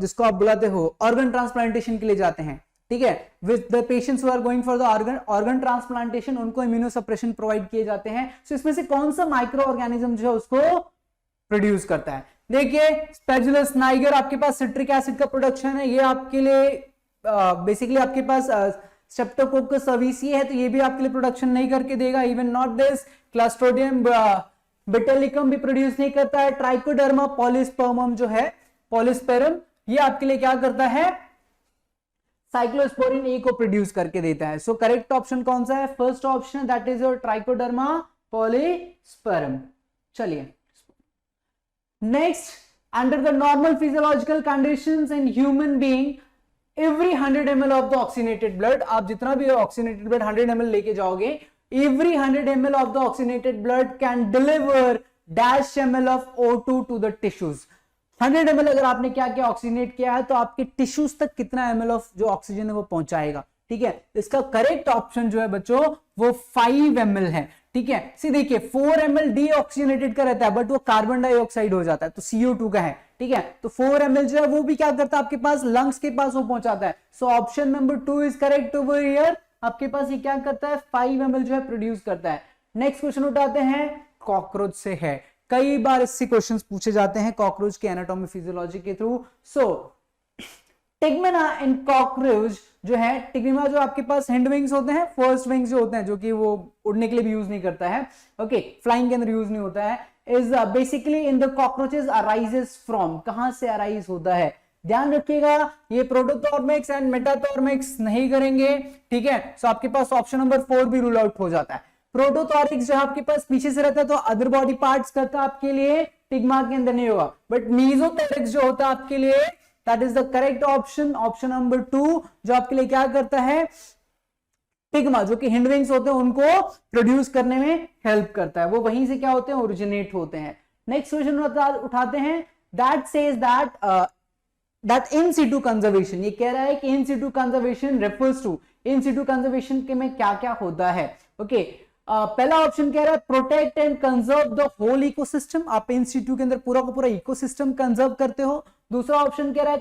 जिसको आप बुलाते हो ऑर्गन ट्रांसप्लांटेशन के लिए जाते हैं, ठीक है, with the patients who are going for the organ transplantation, उनको इम्यूनोसप्रेशन प्रोवाइड किए जाते हैं। सो इसमें से कौन सा माइक्रो ऑर्गेनिज्म जो है उसको प्रोड्यूस करता है? देखिए, स्पैजुलस नाइगर आपके पास सिट्रिक एसिड का प्रोडक्शन है, ये आपके लिए बेसिकली आपके पास स्ट्रेप्टोकोकस सर्विसिए है, तो ये भी आपके लिए प्रोडक्शन नहीं करके देगा। इवन नॉट दिस, क्लास्ट्रोडियम बेटेलिकम भी प्रोड्यूस नहीं करता है। ट्राइकोडर्मा पॉलिस्पर्मम जो है, पॉलिस्पेरम, ये आपके लिए क्या करता है, साइक्लोस्पोरिन ए को प्रोड्यूस करके देता है। सो करेक्ट ऑप्शन कौन सा है? First option, that is your Trichoderma polysporum. चलिए next, under the normal physiological conditions in human being, every 100 ml of the oxygenated blood, आप जितना भी oxygenated blood 100 ml लेके जाओगे, every 100 ml of the oxygenated blood can deliver dash ml of O2 to the tissues। 100 ml अगर आपने क्या किया, oxygenate किया है, तो आपके टिश्यूज तक कितना ml ऑफ जो ऑक्सीजन है वो पहुंचाएगा, ठीक है। इसका करेक्ट ऑप्शन जो है बच्चों वो 5 ml है, ठीक है। सी देखिए 4 ml डीऑक्सीजनेटेड का रहता है, बट वो कार्बन डाइऑक्साइड हो जाता है, तो CO2 का है, ठीक है। तो 4 ml जो है वो भी क्या करता है, आपके पास लंग्स के पास वो पहुंचाता है। So option number 2 is correct over here. आपके पास ये क्या करता है, 5 ml जो है प्रोड्यूस करता है। नेक्स्ट क्वेश्चन उठाते हैं, कॉकरोच से है, कई बार इससे क्वेश्चंस पूछे जाते हैं कॉकरोच के एनाटॉमी फिजियोलॉजी के थ्रू। सो टिग्मेना इन कॉकरोच जो है, टिग्मेना जो आपके पास हैंड विंग्स होते हैं, फर्स्ट विंग्स जो होते हैं, जो कि वो उड़ने के लिए भी यूज नहीं करता है, ओके, फ्लाइंग के अंदर यूज नहीं होता है, is basically in the cockroaches arises from, कहां से अराइज होता है? ध्यान रखिएगा, ये प्रोटोथॉर्मिक्स एंड मेटाथॉर्मिक्स नहीं करेंगे, ठीक है। सो आपके पास ऑप्शन नंबर 4 भी रूल आउट हो जाता है। प्रोटोथॉरिक्स जो आपके पास पीछे से रहता है, तो अदर बॉडी पार्ट्स करता है आपके लिए, टिग्मा के अंदर नहीं होगा, बट मीजोथोरिक्स जो होता है आपके लिए, that is the correct option, option number 2, जो आपके लिए क्या करता है, टिग्मा, जो कि हिंड विंग्स होते हैं उनको प्रोड्यूस करने में हेल्प करता है, वो वहीं से क्या होते हैं, ओरिजिनेट होते हैं। नेक्स्ट क्वेश्चन उठाते हैं, that says that in situ conservation, ये कह रहा है कि in situ conservation refers to, in situ conservation के में क्या क्या होता है, ओके। पहला ऑप्शन कह रहा है protect and conserve the whole ecosystem, आप इन सिटू के अंदर पूरा का पूरा इकोसिस्टम कंजर्व करते हो। दूसरा ऑप्शन कह रहा है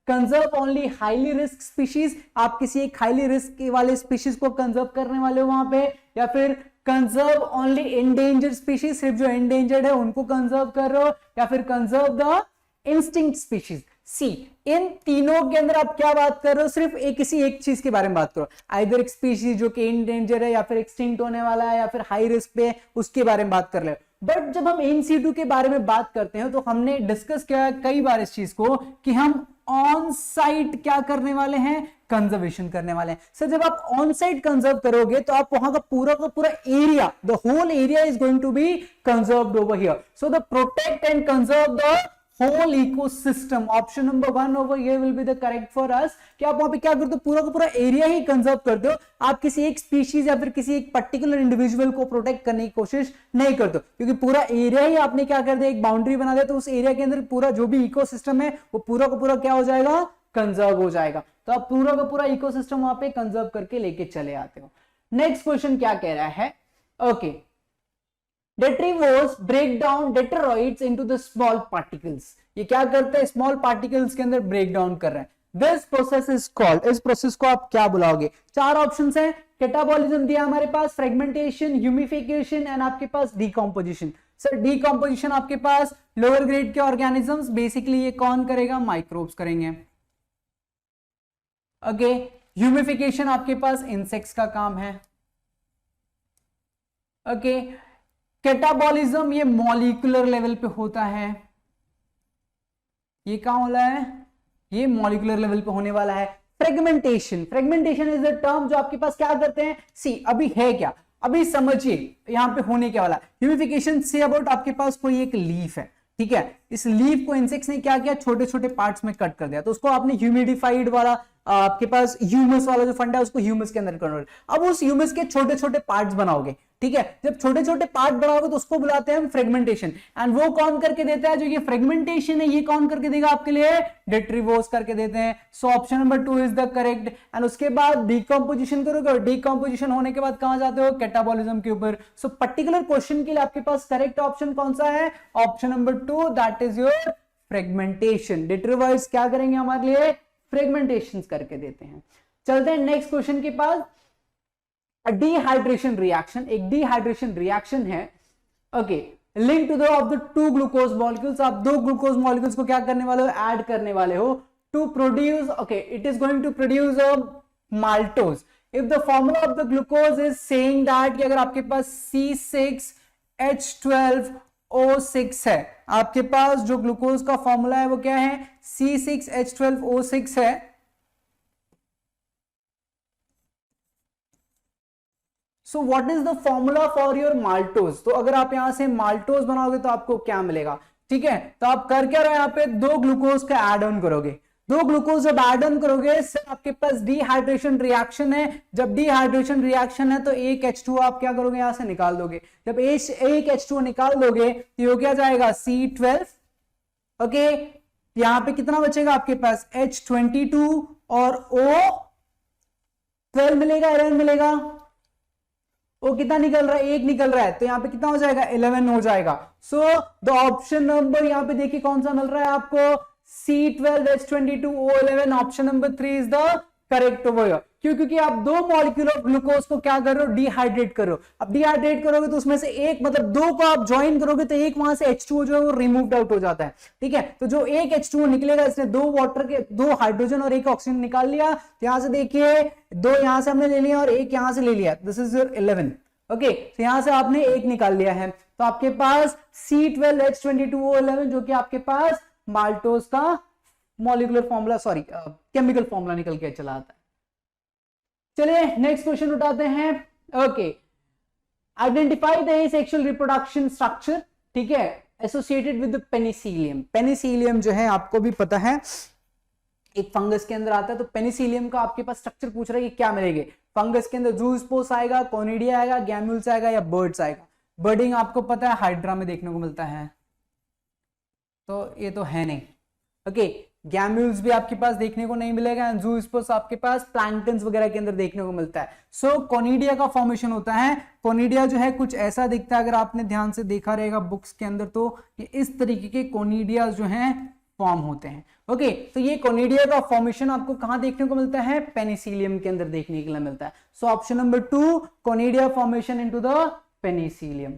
conserve only highly risk species, आप किसी एक हाईली रिस्क वाले स्पीशीज को कंजर्व करने वाले हो वहां पे, या फिर कंजर्व ओनली इंडेंजर्ड स्पीशीज, सिर्फ जो इंडेंजर्ड है उनको कंजर्व कर रहे हो, या फिर कंजर्व द इंस्टिंक्ट स्पीशीज। सी, इन तीनों के अंदर आप क्या बात कर रहे हो, सिर्फ किसी एक चीज के बारे में बात करो, आइदर एक स्पीशीज जो कि इंडेंजर है, या फिर एक्सटिंक्ट होने वाला है, या फिर हाई रिस्क पे उसके बारे में बात कर रहे हो। बट जब हम इन सिटू के बारे में बात करते हैं, तो हमने डिस्कस किया कई बार इस चीज को कि हम ऑन साइट क्या करने वाले हैं, कंजर्वेशन करने वाले हैं। सर जब आप ऑन साइट कंजर्व करोगे, तो आप वहां का पूरा area, the whole area is going to be conserved over here. So the protect and conserve the whole ecosystem, option number 1 over here will be the correct for us. कि आप वहां पे क्या करते हो, पूरा का पूरा एरिया ही कंजर्व करते हो, आप किसी एक स्पीशीज या फिर किसी एक पर्टिकुलर इंडिविजुअल को प्रोटेक्ट करने की कोशिश नहीं करते, क्योंकि पूरा एरिया ही आपने क्या कर दिया, एक बाउंड्री बना दिया, तो उस एरिया के अंदर पूरा जो भी इकोसिस्टम है वो पूरा का पूरा क्या हो जाएगा, कंजर्व हो जाएगा। तो आप पूरा का पूरा इकोसिस्टम वहां पे कंजर्व करके लेके चले आते हो। नेक्स्ट क्वेश्चन क्या कह रहा है, okay, Detrivores break down deteroids into the small particles, ये क्या करते हैं, स्मॉल पार्टिकल्स के अंदर ब्रेक डाउन कर रहे हैं। दिस प्रोसेस इज कॉल्ड, इस प्रोसेस को आप क्या बुलाओगे? चार ऑप्शन है, कैटाबॉलिज्म दिया हमारे पास, फ्रेगमेंटेशन, ह्यूमिफिकेशन एंड आपके पास डिकम्पोजिशन। सर डिकम्पोजिशन आपके पास लोअर ग्रेड के ऑर्गेनिजम्स, बेसिकली ये कौन करेगा? माइक्रोब्स करेंगे। ओके, ह्यूमिफिकेशन आपके पास इंसेक्ट्स का काम है। ओके, कैटाबॉलिज्म ये मॉलिक्यूलर लेवल पे होता है, ये कहां वाला है? ये मॉलिक्यूलर लेवल पे होने वाला है। Fragmentation, fragmentation is the term जो आपके पास क्या करते हैं, सी अभी है क्या, अभी समझिए यहां पे होने क्या वाला। ह्यूमिफिकेशन से अबाउट आपके पास कोई एक लीफ है, ठीक है, इस लीफ को इंसेक्ट्स ने क्या किया, छोटे छोटे पार्ट्स में कट कर दिया, तो उसको आपने ह्यूमिडिफाइड वाला आपके पास ह्यूमस वाला जो फंडा है उसको ह्यूमस के अंदर कन्वर्ट, अब उस ह्यूमस के छोटे छोटे पार्ट्स बनाओगे, ठीक है, जब छोटे छोटे पार्ट बनाओगे तो उसको बुलाते हैं हम फ्रेगमेंटेशन। एंड वो कौन करके देता है? जो ये फ्रेगमेंटेशन है ये कौन करके देगा आपके लिए? डेट्रीवोस करके देते हैं। सो option number 2 is the correct. And उसके बाद डिकम्पोजिशन करोगे और डिकम्पोजिशन होने के बाद कहां जाते हो? कैटाबॉलिज्म के ऊपर। सो पर्टिकुलर क्वेश्चन के लिए आपके पास करेक्ट ऑप्शन कौन सा है? Option number 2, that is your fragmentation. Detritivores क्या करेंगे हमारे लिए? फ्रेगमेंटेशन करके देते हैं। चलते हैं नेक्स्ट क्वेश्चन के पास। डिहाइड्रेशन रिएक्शन, एक डिहाइड्रेशन रिएक्शन है, okay, link to the of the two glucose molecules, आप दो ग्लूकोज मॉलिक्यूल्स को क्या करने वाले हो? ऐड करने वाले हो to produce, okay, it is going to produce a maltose. If the formula of the glucose is saying that, अगर आपके पास C6H12O6 है, आपके पास जो ग्लूकोज का फॉर्मूला है वो क्या है? C6H12O6 है। So what is the formula for your maltose? तो अगर आप यहां से माल्टोज बनाओगे तो आपको क्या मिलेगा? ठीक है, तो आप कर क्या रहे हैं? यहाँ पे दो ग्लूकोज का एड ऑन करोगे, दो ग्लूकोज जब एड ऑन करोगे सर आपके पास डिहाइड्रेशन रिएक्शन है। जब डिहाइड्रेशन रिएक्शन है तो एक H2 आप क्या करोगे? यहां से निकाल दोगे। जब एक H2 निकाल दोगे तो ये क्या जाएगा? C12, ओके, यहां पे कितना बचेगा आपके पास? H22 और O12 मिलेगा, 11 मिलेगा। वो कितना निकल रहा है? एक निकल रहा है, तो यहां पे कितना हो जाएगा? 11 हो जाएगा। सो द ऑप्शन नंबर यहां पे देखिए कौन सा मिल रहा है आपको? C12H22O11, option number 3 is the correct over here. क्यों? क्योंकि आप दो मॉलिक्यूल ऑफ ग्लूकोज को क्या कर रहे हो? डिहाइड्रेट करो। अब डिहाइड्रेट करोगे तो उसमें से एक, मतलब दो को आप ज्वाइन करोगे तो एक वहां से H2O जो है वो रिमूव्ड आउट हो जाता है, ठीक है, तो जो एक H2O निकलेगा, इसने दो वाटर के, दो हाइड्रोजन और एक ऑक्सीजन निकाल लिया, तो यहां से देखिए दो यहां से हमने ले लिया और एक यहां से ले लिया, दिस इज योर 11, ओके, तो यहां से आपने एक निकाल लिया है, तो आपके पास C12H22O11 जो कि आपके पास माल्टोज का molecular formula, sorry chemical formula निकल के चला आता है। चलिए नेक्स्ट क्वेश्चन उठाते हैं। Okay, identify the asexual reproduction structure, ठीक है, associated with the Penicillium. Penicillium जो है आपको भी पता है एक फंगस के अंदर आता है, तो पेनिसिलियम का आपके पास स्ट्रक्चर पूछ रहा है कि क्या मिलेंगे। फंगस के अंदर जूस्पोस आएगा, कोनिडिया आएगा, गैम्यूल्स आएगा या बर्ड्स आएगा। बर्डिंग आपको पता है हाइड्रा में देखने को मिलता है, तो ये तो है नहीं, ओके, गैम्यूल्स भी आपके पास देखने को नहीं मिलेगा, जूस्पोस आपके पास प्लैंक्टन्स वगैरह के अंदर देखने को मिलता है। सो कोनिडिया का फॉर्मेशन होता है। कोनिडिया जो है कुछ ऐसा दिखता है, अगर आपने ध्यान से देखा रहेगा बुक्स के अंदर, तो ये इस तरीके के कोनिडिया जो हैं फॉर्म होते हैं, ओके, तो ये कोनिडिया का फॉर्मेशन आपको कहां देखने को मिलता है? पेनिसिलियम के अंदर देखने के लिए मिलता है। So option number 2, conidia formation into the penicillium.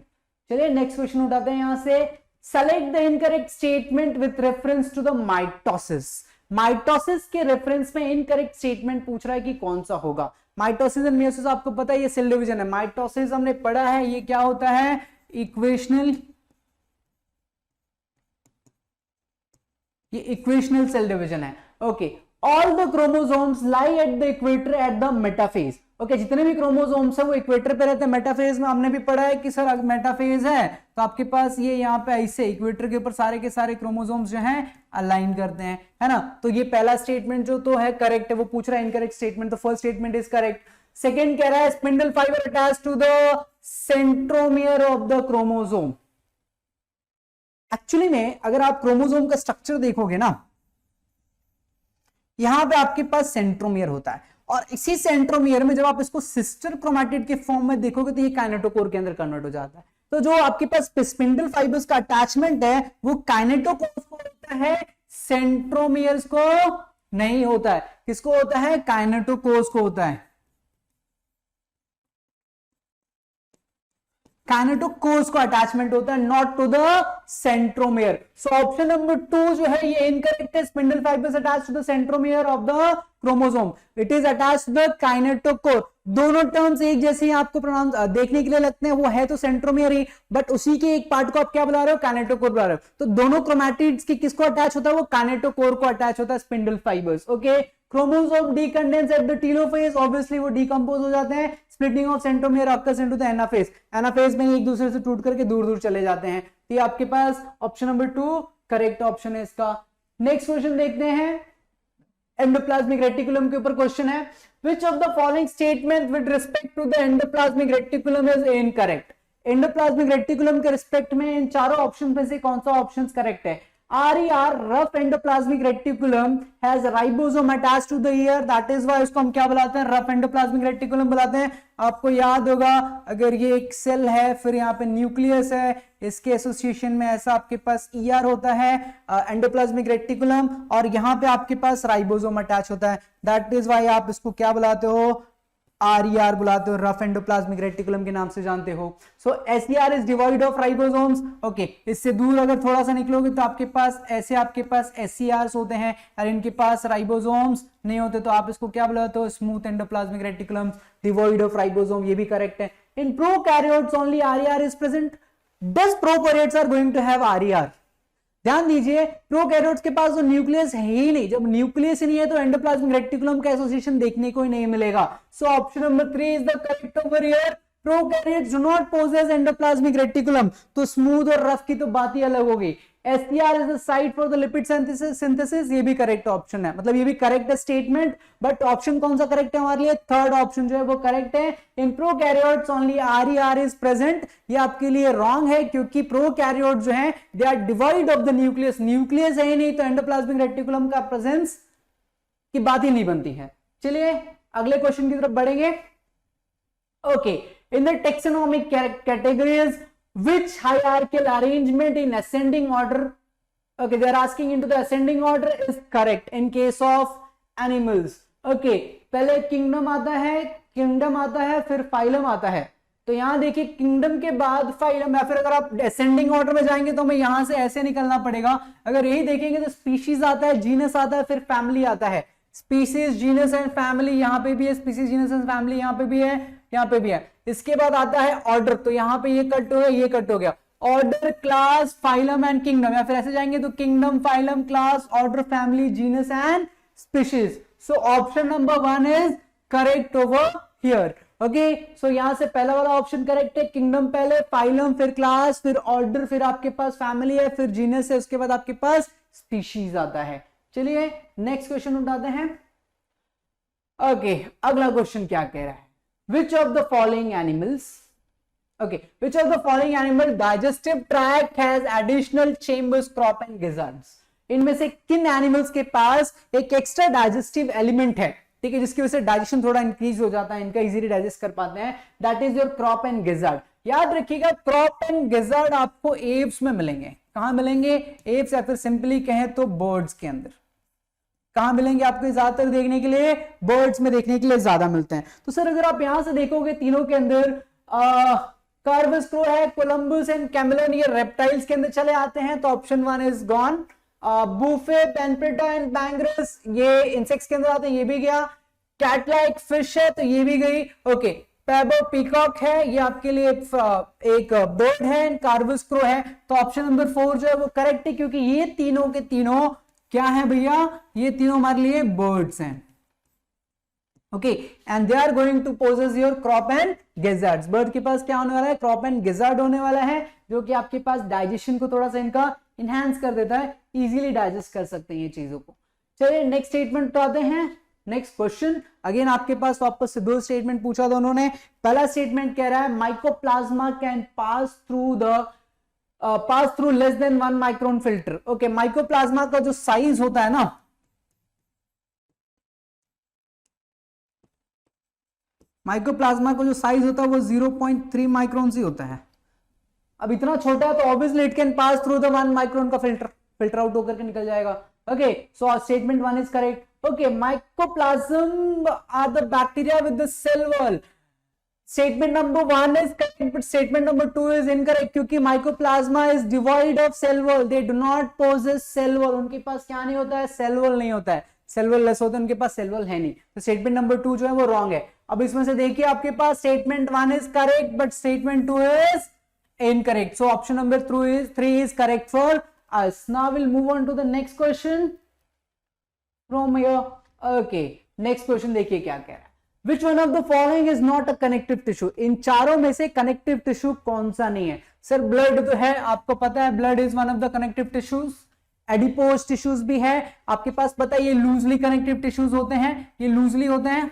चलिए नेक्स्ट क्वेश्चन उठाते हैं यहां से। Select the incorrect statement with reference to the mitosis. Mitosis के रेफरेंस में इनकरेक्ट स्टेटमेंट पूछ रहा है कि कौन सा होगा। माइटोसिस एंड मियोसिस आपको पता है ये सेल डिवीजन है। माइटोसिस हमने पढ़ा है, ये क्या होता है? इक्वेशनल, ये इक्वेशनल सेल डिवीजन है, okay. All the chromosomes lie at the equator at the metaphase, okay, जितने भी क्रोमोसोम्स है वो इक्वेटर पे रहते हैं। मेटाफेज में हमने भी पढ़ा है कि सर मेटाफेज है तो आपके पास ये यहाँ पे ऐसे इक्वेटर के ऊपर सारे के सारे क्रोमोसोम्स जो हैं अलाइन करते हैं, है ना। तो ये पहला स्टेटमेंट जो तो है करेक्ट है, वो पूछ रहा है इनकरेक्ट स्टेटमेंट, तो first statement is correct. Second कह रहा है spindle fibre attach to the centromere of the chromosome. Actually में अगर आप क्रोमोसोम का स्ट्रक्चर देखोगे ना, यहां पे आपके पास सेंट्रोमियर होता है और इसी सेंट्रोमियर में जब आप इसको सिस्टर क्रोमैटिड के फॉर्म में देखोगे तो ये काइनेटोकोर के अंदर कन्वर्ट हो जाता है। तो जो आपके पास स्पिंडल फाइबर्स का अटैचमेंट है वो काइनेटोकोर को होता है, सेंट्रोमियर्स को नहीं होता है। किसको होता है? काइनेटोकोर्स को होता है, काइनेटोकोर्स को अटैचमेंट होता है, not to the centromere. So option number 2 जो है ये इनकरेक्ट है। Spindle fibres attach to the centromere of the chromosome, it is attach to the kinetochore. दोनों टर्म्स एक जैसे ही आपको प्रोनाउंस देखने के लिए लगते हैं, वो है तो सेंट्रोमियर ही, बट उसी के एक पार्ट को आप क्या बुला रहे हो? काइनेटोकोर बुला रहे हो। तो दोनों क्रोमैटिड्स की किसको अटैच होता है? वो काइनेटोकोर को अटैच होता है, spindle fibres. Okay, chromosome decondense at the telophase, obviously वो डीकंपोज हो जाते हैं। Splitting of centromere occurs into the anaphase, anaphase में एक दूसरे से टूट करके दूर दूर चले जाते हैं। तो ये आपके पास ऑप्शन नंबर 2 करेक्ट ऑप्शन है इसका। नेक्स्ट क्वेश्चन देखते हैं, एंडोप्लाज्मिक रेटिकुलम के ऊपर क्वेश्चन है। Which of the following statement with respect to the endoplasmic reticulum is incorrect? Endoplasmic reticulum के रिस्पेक्ट में इन चारों ऑप्शन में से कौन सा ऑप्शन करेक्ट है? RER, rough endoplasmic reticulum has ribosome attached to the ear, that is why उसको हम क्या बुलाते हैं? rough endoplasmic reticulum बुलाते हैं। आपको याद होगा, अगर ये एक सेल है, फिर यहाँ पे न्यूक्लियस है, इसके एसोसिएशन में ऐसा आपके पास ER होता है, एंडोप्लाज्मिक रेटिकुलम, और यहाँ पे आपके पास राइबोसोम अटैच होता है, दैट इज वाई आप इसको क्या बुलाते हो? RER बुलाते हो, रफ एंडोप्लाज्मिक रेटिकुलम के नाम से जानते हो। सो SER is devoid of ribosomes. Okay, इससे दूर अगर थोड़ा सा निकलोगे तो आपके पास ऐसे आपके पास SCRs होते हैं, और इनके पास राइबोसोम्स नहीं होते, तो आप इसको क्या बुलाते हो? Smooth endoplasmic reticulum devoid of ribosome. ये भी करेक्ट है। In prokaryotes only RER is present. Does prokaryotes are going to have RER? ध्यान दीजिए, प्रोकैरियोट्स के पास तो न्यूक्लियस है ही नहीं। जब न्यूक्लियस ही नहीं है तो एंडोप्लाज्मिक रेटिकुलम का एसोसिएशन देखने को ही नहीं मिलेगा। सो option number 3 is the correct over here. Prokaryotes do not possess endoplasmic reticulum. तो स्मूथ और रफ की तो बात ही अलग होगी। SCR is the site for the lipid synthesis, ये भी करेक्ट ऑप्शन है, मतलब ये भी करेक्ट है स्टेटमेंट, बट ऑप्शन कौन सा करेक्ट है हमारे लिए? थर्ड ऑप्शन जो है वो करेक्ट है। In prokaryotes only RER is present. ये आपके लिए रॉन्ग है, क्योंकि प्रोकैरियोट जो है they are divide of the nucleus. Nucleus है ही नहीं, तो एंडोप्लाज्मिक रेटिकुलम का प्रेजेंस की बात ही नहीं बनती है। चलिए अगले क्वेश्चन की तरफ बढ़ेंगे। Okay, in the taxonomic categories which hierarchical arrangement in ascending order, okay, they are asking into the ascending order, is correct in case of animals. Okay, पहले किंगडम आता है, फिर फाइलम आता है। तो यहां देखिए, किंगडम के बाद फाइलम, या फिर अगर आप असेंडिंग ऑर्डर में जाएंगे तो हमें यहां से ऐसे निकलना पड़ेगा। अगर यही देखेंगे तो स्पीशीज आता है, जीनस आता है, फिर फैमिली आता है। स्पीसीज, जीनस एंड फैमिली यहाँ पे भी है, स्पीसीज, जीनस एंड फैमिली यहाँ पे भी है, यहाँ पे भी है। इसके बाद आता है ऑर्डर, तो यहाँ पे ये कट हो गया, ये कट हो गया। Order, class, phylum and kingdom, या फिर ऐसे जाएंगे तो kingdom, phylum, class, order, family, genus and species. So option number 1 is correct over here. Okay, so यहां से पहला वाला ऑप्शन करेक्ट है। किंगडम पहले, फाइलम, फिर क्लास, फिर ऑर्डर, फिर आपके पास फैमिली है, फिर जीनस है, उसके बाद आपके पास स्पीशीज आता है। चलिए नेक्स्ट क्वेश्चन उठाते हैं। ओके, अगला क्वेश्चन क्या कह रहा है? Which of the following animals, okay, which of the following animal digestive tract has additional chambers, crop and gizzards? इनमें से किन एनिमल्स के पास एक एक्स्ट्रा डाइजेस्टिव एलिमेंट है, ठीक है, जिसकी वजह से डाइजेशन थोड़ा इंक्रीज हो जाता है, इनका इजीली डाइजेस्ट कर पाते हैं? That is your crop and gizzard. याद रखिएगा, क्रॉप एंड गिजार्ड आपको एव्स में मिलेंगे। कहां मिलेंगे? एव्स, या फिर सिंपली कहें तो बर्ड्स के अंदर। कहां मिलेंगे आपको ज्यादातर देखने के लिए? बर्ड्स में देखने के लिए ज्यादा मिलते हैं। तो सर अगर आप यहां से देखोगे, तीनों के अंदर कार्वस क्रो है, कोलंबस एंड कैमेलन, ये रेप्टाइल्स के अंदर चले आते हैं, तो ऑप्शन 1 इज गॉन। बूफे, पेनप्रेटा एंड बैंगरस, ये इंसेक्ट्स के अंदर आते हैं, ये भी गया। कैट लाइक फिश है, तो ये भी गई। ओके, पैबो पीकॉक है, ये आपके लिए एक बर्ड है, कार्वस क्रो है, तो ऑप्शन नंबर 4 जो है वो करेक्ट है, क्योंकि ये तीनों के तीनों क्या है भैया? ये तीनों हमारे लिए बर्ड्स हैं। Okay, and they are going to possess your crop and gizzards. Bird के पास क्या होने वाला है? क्रॉप एंड गिजार्ड होने वाला है, जो कि आपके पास डाइजेशन को थोड़ा सा इनका इनहैंस कर देता है, इजीली डाइजेस्ट कर सकते हैं ये चीजों को। चलिए नेक्स्ट स्टेटमेंट तो आते हैं। नेक्स्ट क्वेश्चन अगेन आपके पास वापस से 2 स्टेटमेंट पूछा था उन्होंने। पहला स्टेटमेंट कह रहा है mycoplasma can pass through less than 1 micron filter. Okay, mycoplasma का जो साइज होता है ना, माइकोप्लाज्मा का जो साइज होता है वो 0.3 माइक्रोन ही होता है। अब इतना छोटा है तो obviously it can pass through the 1 micron का फिल्टर आउट होकर के निकल जाएगा। Okay, so statement 1 is correct. Okay, mycoplasm are the bacteria with the cell wall. Statement number 1 is correct, but statement number 2 is incorrect क्योंकि mycoplasma is devoid of cell wall. They do not possess cell wall. उनके पास क्या नहीं होता है? cell wall नहीं होता है. cell wall less होता है, उनके पास cell wall है नहीं. तो statement number 2 जो है वो wrong है. अब इसमें से देखिए आपके पास statement 1 is correct, but statement 2 is incorrect. So option number 3 is correct for us. Now we'll move on to the next question from here. Okay, next question देखिए क्या कह रहा है. Which one of the following is not a connective tissue? इन चारों में से connective tissue कौन सा नहीं है? सर ब्लड तो है, आपको पता है blood is one of the connective tissues. Adipose tissues भी है, आपके पास पता है ये लूजली कनेक्टिव टिश्यूज होते हैं, ये लूजली होते हैं,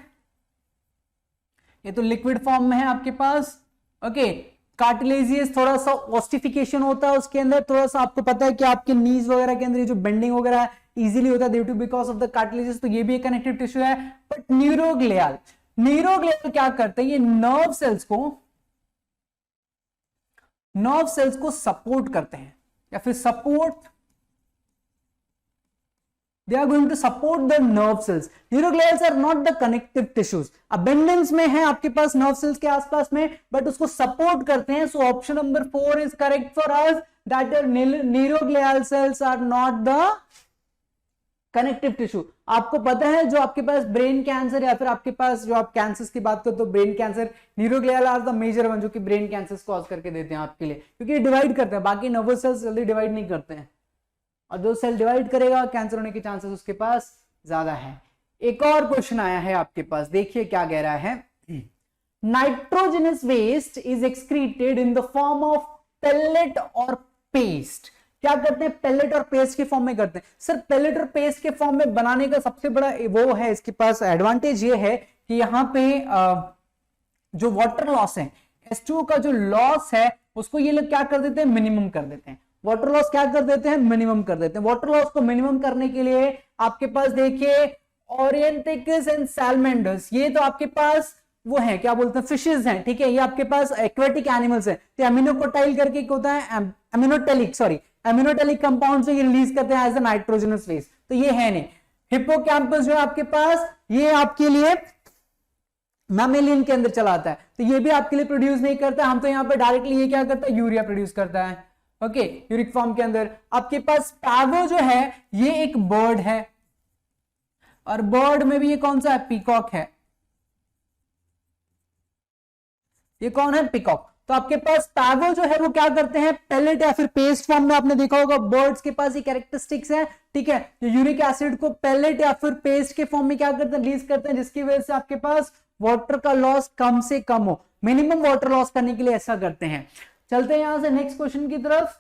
ये तो लिक्विड फॉर्म में है आपके पास. ओके, कार्टिलेजियस थोड़ा सा ऑस्टिफिकेशन होता है उसके अंदर, थोड़ा सा आपको पता है कि आपके नीज वगैरह के अंदर ये जो बेंडिंग वगैरह इजीली होता है due to because of the cartilaginous, तो ये भी एक कनेक्टिव टिश्यू है. बट न्यूरोग्लियल क्या करते हैं? ये नर्व सेल्स को सपोर्ट करते हैं या फिर they are going to support the nerve cells. Neuroglials are not the connective tissues. Abundance में है आपके पास nerve cells के आसपास में, but उसको support करते हैं. So option number 4 is correct for us, that neuroglial cells are not the connective tissue. आपको पता है जो आपके पास ब्रेन कैंसर या फिर आपके पास जो आप कैंसर्स की बात करो तो brain cancer, neuroglial are the major one जो कि ब्रेन कैंसर कॉज करके देते हैं आपके लिए, क्योंकि डिवाइड करते हैं, बाकी नर्वस सेल्स जल्दी डिवाइड नहीं करते हैं, और जो सेल डिवाइड करेगा कैंसर होने के चांसेस उसके पास ज्यादा है. एक और क्वेश्चन आया है आपके पास, देखिए क्या कह रहा है. Nitrogenous waste is excreted in the form of pellet और पेस्ट. क्या करते हैं? पेलेट और पेस्ट के फॉर्म में करते हैं. सर पेलेट और पेस्ट के फॉर्म में बनाने का सबसे बड़ा वो है इसके पास एडवांटेज ये है कि यहाँ पे जो वाटर लॉस है, H2O का जो लॉस है उसको ये लोग क्या कर देते हैं? मिनिमम कर देते हैं. वाटर लॉस क्या कर देते हैं? मिनिमम कर देते हैं. वाटर लॉस को मिनिमम करने के लिए आपके पास देखिए ओरिएंटिकस एंड सैलमेंडर्स, ये तो आपके पास वो है क्या बोलते हैं? फिशेज हैं, ठीक है, ये आपके पास एक्वेटिक एनिमल्स है. तो एमिनोकोटाइल करके एक होता है एमिनोटेलिक कंपाउंड से ये रिलीज करते हैं एज अ नाइट्रोजनस वेस्ट, तो ये है नहीं. हिप्पोकैम्पस जो है आपके पास ये आपके लिए मैमेलियन के अंदर चला आता है, तो ये भी आपके लिए प्रोड्यूस नहीं करता. हम तो यहाँ पे डायरेक्टली ये क्या करता है? यूरिया प्रोड्यूस करता है. ओके, यूरिक फॉर्म के अंदर. आपके पास पैवो जो है ये एक बर्ड है, और बर्ड में भी ये कौन सा है? पीकॉक है. ये कौन है? पीकॉक. तो आपके पास पैवो जो है वो क्या करते हैं? पेलेट या फिर पेस्ट फॉर्म में आपने देखा होगा बर्ड्स के पास ये कैरेक्टरिस्टिक्स है, ठीक है, जो यूरिक एसिड को पेलेट या फिर पेस्ट के फॉर्म में क्या करते हैं? रिलीज करते हैं, जिसकी वजह से आपके पास वाटर का लॉस कम से कम हो. मिनिमम वाटर लॉस करने के लिए ऐसा करते हैं. चलते हैं यहां से नेक्स्ट क्वेश्चन की तरफ.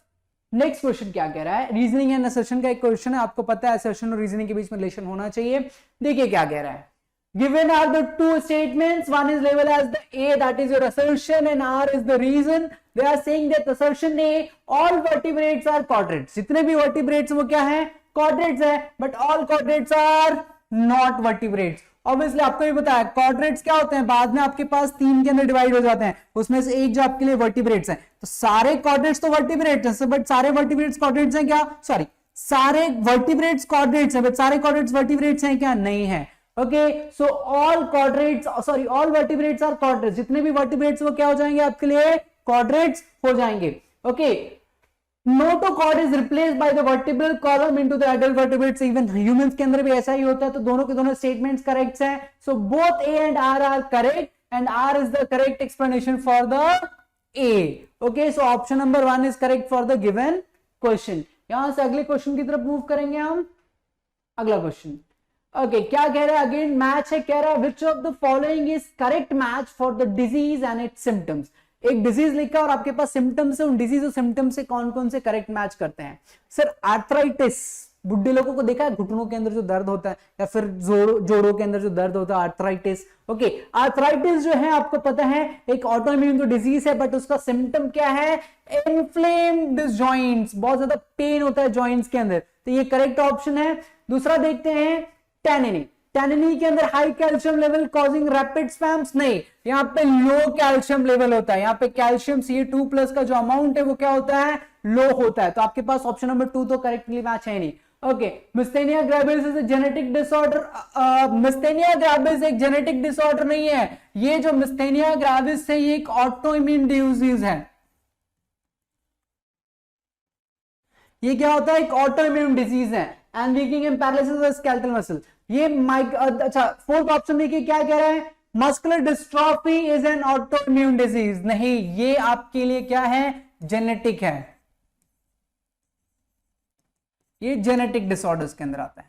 नेक्स्ट क्वेश्चन क्या कह रहा है? रीजनिंग एंड असर्शन का एक क्वेश्चन है. आपको पता है असर्शन और रीजनिंग के बीच में रिलेशन होना चाहिए. देखिए क्या कह रहा है. Given are the two statements, one is labeled as the A, that is your assertion, and R is the reason. They are saying that assertion A, all vertebrates are quadrates. जितने भी vertebrates वो क्या है? Quadrates है, but all quadrates are not vertebrates. Obviously आपको भी पता है quadrates क्या होते हैं? बाद में आपके पास 3 के अंदर डिवाइड हो जाते हैं, उसमें से एक जो आपके लिए vertebrates है. तो सारे quadrates तो vertebrates हैं, but सारे vertebrates quadrates हैं क्या? Sorry, सारे vertebrates quadrates हैं, but सारे quadrates vertebrates हैं क्या? नहीं है. Okay, so all vertebrates are quadrates. जितने भी वर्टिब्रेट्स वो क्या हो जाएंगे आपके लिए? क्वाड्रेट्स हो जाएंगे. Okay, notochord is replaced by the vertebral column into the adult vertebrates. Even humans के अंदर भी ऐसा ही होता है. तो दोनों के दोनों स्टेटमेंट्स करेक्ट हैं. So both A and R are correct, and R is the correct explanation for the A. Okay, so option number 1 is correct for the given question. यहां से अगले क्वेश्चन की तरफ मूव करेंगे हम. अगला क्वेश्चन ओके, क्या कह रहा है? अगेन मैच है. कह रहा है विच of the following is correct match for the disease and it's symptoms. एक डिजीज लिखा और आपके पास सिम्टम्स है, उन डिजीज और सिम्टम्स से कौन कौन से करेक्ट मैच करते हैं. सर आर्थराइटिस, बुढ़े लोगों को देखा है घुटनों के अंदर जो दर्द होता है या फिर जोड़ों के अंदर जो दर्द होता है, आर्थराइटिस. ओके, आर्थराइटिस जो है आपको पता है एक ऑटोइम्यून डिजीज है, बट उसका सिम्टम क्या है? इन्फ्लेम्ड जॉइंट्स, बहुत ज्यादा पेन होता है जॉइंट्स के अंदर, तो ये करेक्ट ऑप्शन है. दूसरा देखते हैं टेनिनी के अंदर high calcium level causing rapid spams. नहीं, यहाँ पे लो कैल्शियम लेवल होता है. यहाँ पे कैल्शियम Ca2+ का जो अमाउंट है वो क्या होता है? लो होता है. तो आपके पास ऑप्शन नंबर 2 तो करेक्टली मैच है नहीं. Okay, myasthenia gravis is a genetic disorder. Myasthenia gravis एक जेनेटिक डिसऑर्डर नहीं है, ये जो मिस्थेनिया ग्रेविस है ये एक ऑटो इम्यून डिजीज है। ये क्या होता है, एक ऑटो इम्यून डिजीज है and weakening and paralysis of skeletal muscle. ये अच्छा, फोर्थ ऑप्शन देखिए क्या कह रहा है, muscular dystrophy is an autoimmune disease. नहीं, ये आपके लिए क्या है, जेनेटिक है, ये जेनेटिक डिसऑर्डर्स के अंदर आता है।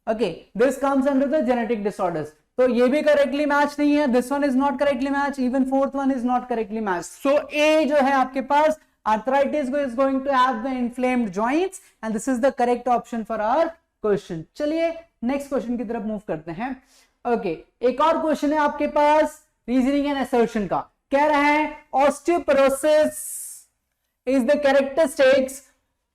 Okay, this comes under the genetic disorders. तो ये भी करेक्टली मैच नहीं है, this one is not correctly match, even fourth one is not correctly match. So A जो है आपके पास, arthritis is going to have the inflamed joints and this is the correct option for our question। चलिए next question की तरफ move करते हैं। Okay, एक और क्वेश्चन है आपके पास रीजनिंग एंड असर्शन का, कह रहा है osteoporosis is the characteristics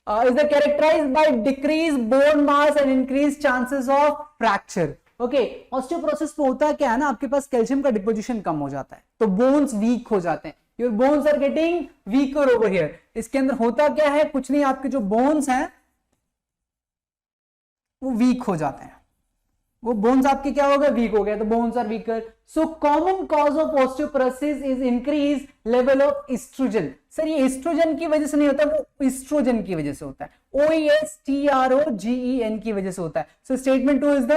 is the characterized by decreased bone mass and increased chances of fracture। Okay, osteoporosis में होता क्या है ना, आपके पास कैल्शियम का डिपोजिशन कम हो जाता है तो बोन्स वीक हो जाते हैं, your bones are getting weaker over here. इसके अंदर होता क्या है, कुछ नहीं, आपके जो बोन्स हैं वो वीक हो जाते हैं, वो बोन्स आपके क्या हो गए, वीक हो गए, तो bones are weaker. So common cause of osteoporosis is increase level of oestrogen. Sir ये एस्ट्रोजन की वजह से नहीं होता, वो एस्ट्रोजन की वजह से होता है, OESTROGEN की वजह से होता है। So statement 2 is the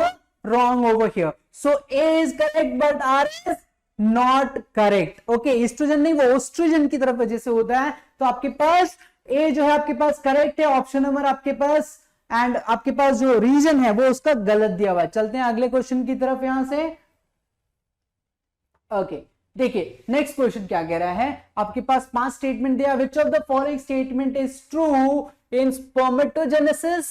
wrong over here. So A is correct but R is not correct. Okay, oestrogen नहीं, वो ओस्ट्रोजन की तरफ वजह से होता है। तो आपके पास ए जो है आपके पास करेक्ट है, ऑप्शन नंबर आपके पास, एंड आपके पास जो रीजन है वो उसका गलत दिया हुआ है। चलते हैं अगले क्वेश्चन की तरफ यहां से। ओके, देखिए नेक्स्ट क्वेश्चन क्या कह रहा है, आपके पास 5 स्टेटमेंट दिया, विच of the following statement is true in spermatogenesis